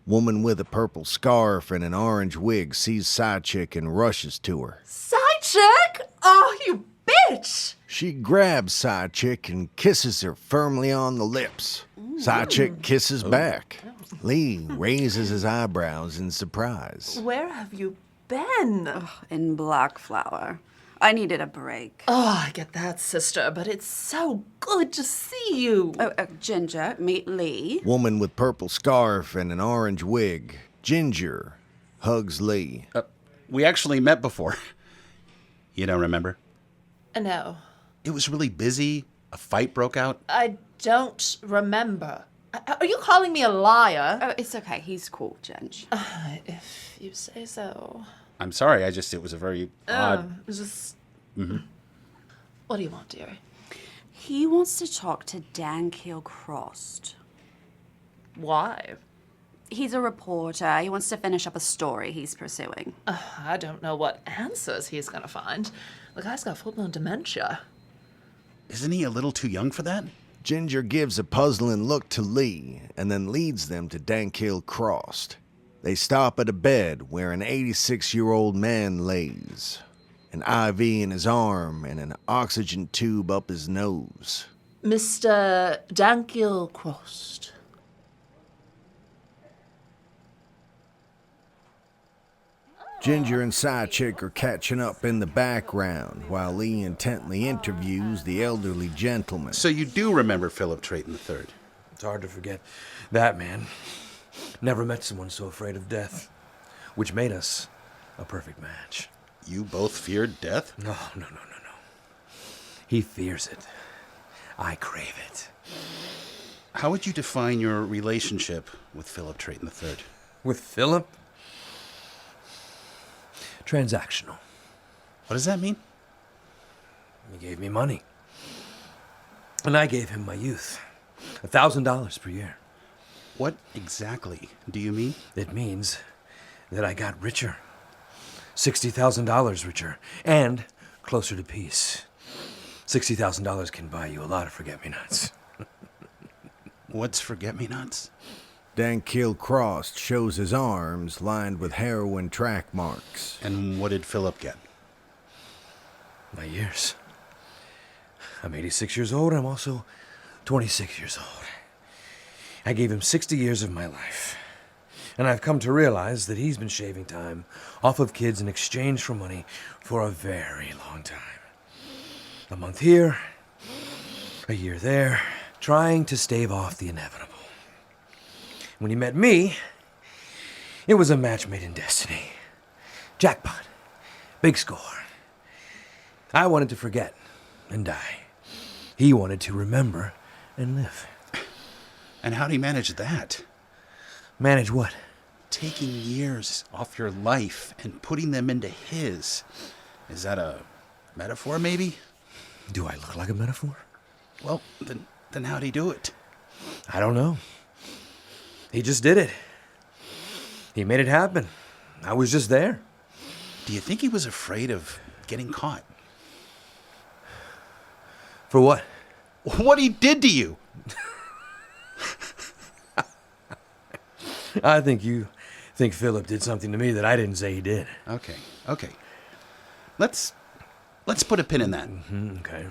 Speaker 1: Woman with a purple scarf and an orange wig sees Side Chick and rushes to her.
Speaker 20: Side chick? Oh, you bitch!
Speaker 1: She grabs Side Chick and kisses her firmly on the lips. Side Chick kisses back. Lee raises his eyebrows in surprise.
Speaker 20: Where have you been?
Speaker 12: In Blackflower. I needed a break.
Speaker 20: Oh, I get that, sister, but it's so good to see you.
Speaker 12: Ginger, meet Lee.
Speaker 1: Woman with purple scarf and an orange wig, Ginger, hugs Lee.
Speaker 4: We actually met before. You don't remember?
Speaker 20: No.
Speaker 4: It was really busy. A fight broke out.
Speaker 20: I don't remember. Are you calling me a liar?
Speaker 12: Oh, it's okay. He's cool, Ginge.
Speaker 20: If you say so.
Speaker 4: I'm sorry. It was a very odd...
Speaker 20: What do you want, dearie?
Speaker 12: He wants to talk to Dankeel Crossed.
Speaker 20: Why?
Speaker 12: He's a reporter. He wants to finish up a story he's pursuing.
Speaker 20: I don't know what answers he's gonna find. The guy's got full-blown dementia.
Speaker 4: Isn't he a little too young for that?
Speaker 1: Ginger gives a puzzling look to Lee and then leads them to Dankeel Crossed. They stop at a bed where an 86-year-old man lays, an IV in his arm and an oxygen tube up his nose.
Speaker 20: Mr. Dankeel Crossed.
Speaker 1: Ginger and Side Chick are catching up in the background while Lee intently interviews the elderly gentleman.
Speaker 4: So you do remember Phillip Traiton III?
Speaker 2: It's hard to forget that man. Never met someone so afraid of death, which made us a perfect match.
Speaker 4: You both feared death?
Speaker 2: No. He fears it. I crave it.
Speaker 4: How would you define your relationship with Phillip Traiton III?
Speaker 2: With Phillip? transactional.
Speaker 6: What does that mean?
Speaker 2: He gave me money. And I gave him my youth. $1,000 per year.
Speaker 6: What exactly do you mean?
Speaker 2: It means that I got richer. $60,000 richer. And closer to peace. $60,000 can buy you a lot of forget-me-nots.
Speaker 6: What's forget-me-nots?
Speaker 1: Dan Kilcross shows his arms lined with heroin track marks.
Speaker 6: And what did Phillip get?
Speaker 2: My years. I'm 86 years old. I'm also 26 years old. I gave him 60 years of my life. And I've come to realize that he's been shaving time off of kids in exchange for money for a very long time. A month here, a year there, trying to stave off the inevitable. When he met me, it was a match made in destiny. Jackpot. Big score. I wanted to forget and die. He wanted to remember and live.
Speaker 6: And how'd he manage that?
Speaker 2: Manage what?
Speaker 6: Taking years off your life and putting them into his. Is that a metaphor, maybe?
Speaker 2: Do I look like a metaphor?
Speaker 6: Well, then how'd he do it?
Speaker 2: I don't know. He just did it. He made it happen. I was just there.
Speaker 6: Do you think he was afraid of getting caught?
Speaker 2: For what?
Speaker 6: What he did to you.
Speaker 2: I think you think Phillip did something to me that I didn't say he did.
Speaker 6: Okay. Let's put a pin in that.
Speaker 2: Okay.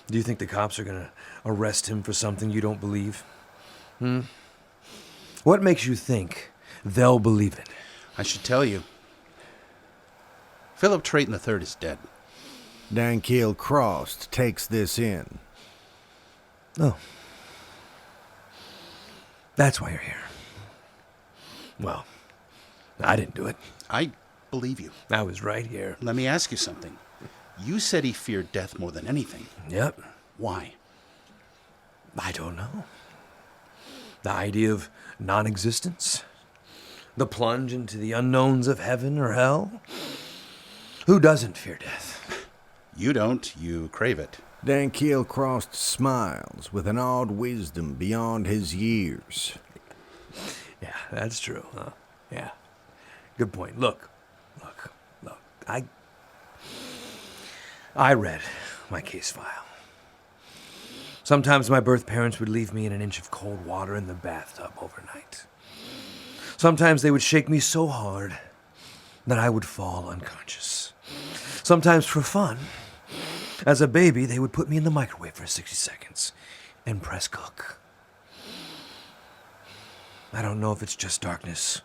Speaker 2: Do you think the cops are going to arrest him for something you don't believe? What makes you think they'll believe it?
Speaker 6: I should tell you. Phillip Traiton III is dead.
Speaker 1: Dan Kilcross takes this in.
Speaker 2: Oh. That's why you're here. Well, I didn't do it.
Speaker 6: I believe you.
Speaker 2: I was right here.
Speaker 6: Let me ask you something. You said he feared death more than anything.
Speaker 2: Yep.
Speaker 6: Why?
Speaker 2: I don't know. The idea of non-existence? The plunge into the unknowns of heaven or hell? Who doesn't fear death?
Speaker 6: You don't. You crave it.
Speaker 1: Dan Kilcross smiles with an odd wisdom beyond his years.
Speaker 2: Yeah, that's true, huh? Yeah. Good point. Look. I read my case file. Sometimes my birth parents would leave me in an inch of cold water in the bathtub overnight. Sometimes they would shake me so hard that I would fall unconscious. Sometimes for fun, as a baby, they would put me in the microwave for 60 seconds and press cook. I don't know if it's just darkness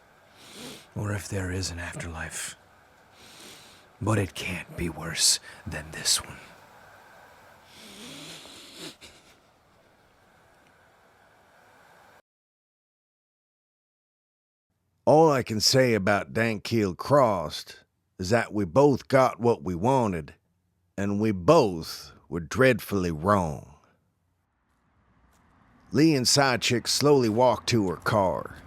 Speaker 2: or if there is an afterlife. But it can't be worse than this one.
Speaker 1: All I can say about Dan Kilcross is that we both got what we wanted, and we both were dreadfully wrong. Lee and Sidechick slowly walk to her car.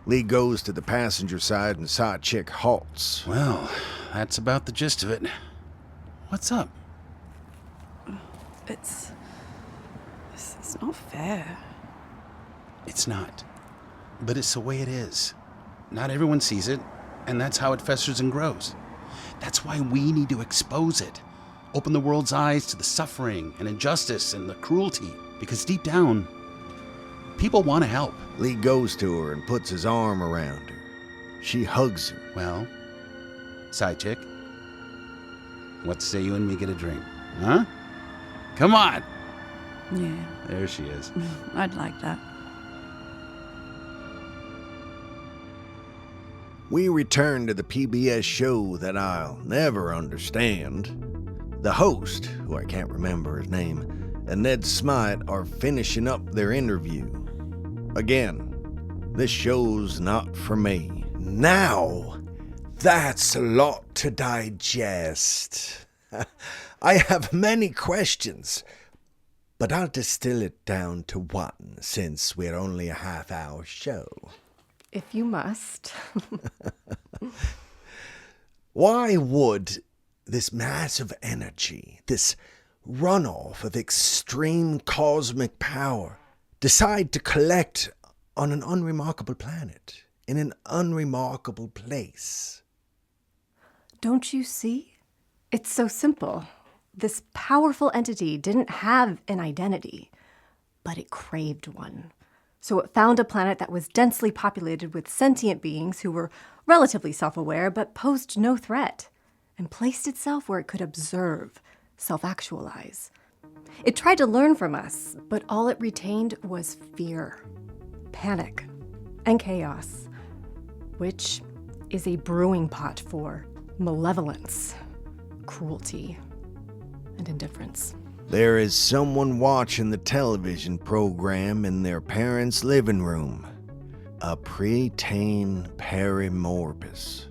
Speaker 1: Lee goes to the passenger side and Sidechick halts.
Speaker 6: Well, that's about the gist of it. What's up?
Speaker 12: It's not fair.
Speaker 6: It's not. But it's the way it is. Not everyone sees it, and that's how it festers and grows. That's why we need to expose it. Open the world's eyes to the suffering and injustice and the cruelty. Because deep down, people want to help.
Speaker 1: Lee goes to her and puts his arm around her. She hugs him.
Speaker 6: Well, Sidechick, what say you and me get a drink? Huh? Come on!
Speaker 12: Yeah.
Speaker 6: There she is.
Speaker 12: I'd like that.
Speaker 1: We return to the PBS show that I'll never understand. The host, who I can't remember his name, and Ned Smite are finishing up their interview. Again, this show's not for me.
Speaker 8: Now, that's a lot to digest. I have many questions, but I'll distill it down to one since we're only a half-hour show.
Speaker 3: If you must.
Speaker 8: Why would this massive energy, this runoff of extreme cosmic power, decide to collect on an unremarkable planet, in an unremarkable place?
Speaker 3: Don't you see? It's so simple. This powerful entity didn't have an identity, but it craved one. So it found a planet that was densely populated with sentient beings who were relatively self-aware but posed no threat, and placed itself where it could observe, self-actualize. It tried to learn from us, but all it retained was fear, panic, and chaos, which is a brewing pot for malevolence, cruelty, and indifference.
Speaker 1: There is someone watching the television program in their parents' living room. A preteen perimorpus.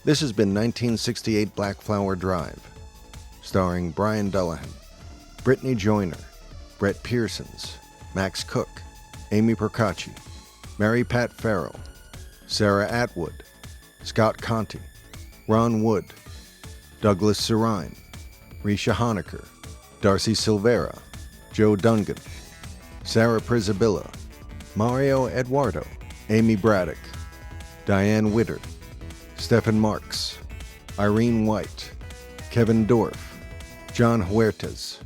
Speaker 1: This has been 1968 Blackflower Drive, starring Brian Dullaghan, Brittany Joyner, Brett Pearsons, Max Koch, Amy Procacci, Marypat Farrell, Sarah Atwood, Scott Conte, Ron Wood, Douglas Sarine, Reasha Honaker, Darcy Silveira, Joe Dungan, Sarah Pryzibilla, Mario Eduardo, Amy Braddock, Diane Witter, Stefan Marks, Irene White, Kevin Dorff, John Huertas.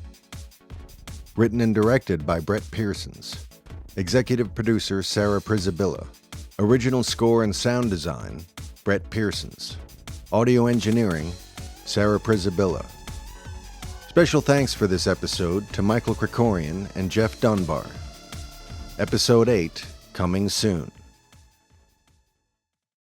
Speaker 1: Written and directed by Brett Pearsons. Executive producer Sarah Pryzibilla. Original score and sound design, Brett Pearsons. Audio engineering, Sarah Pryzibilla. Special thanks for this episode to Michael Krikorian and Geoff Dunbar. Episode 8, coming soon.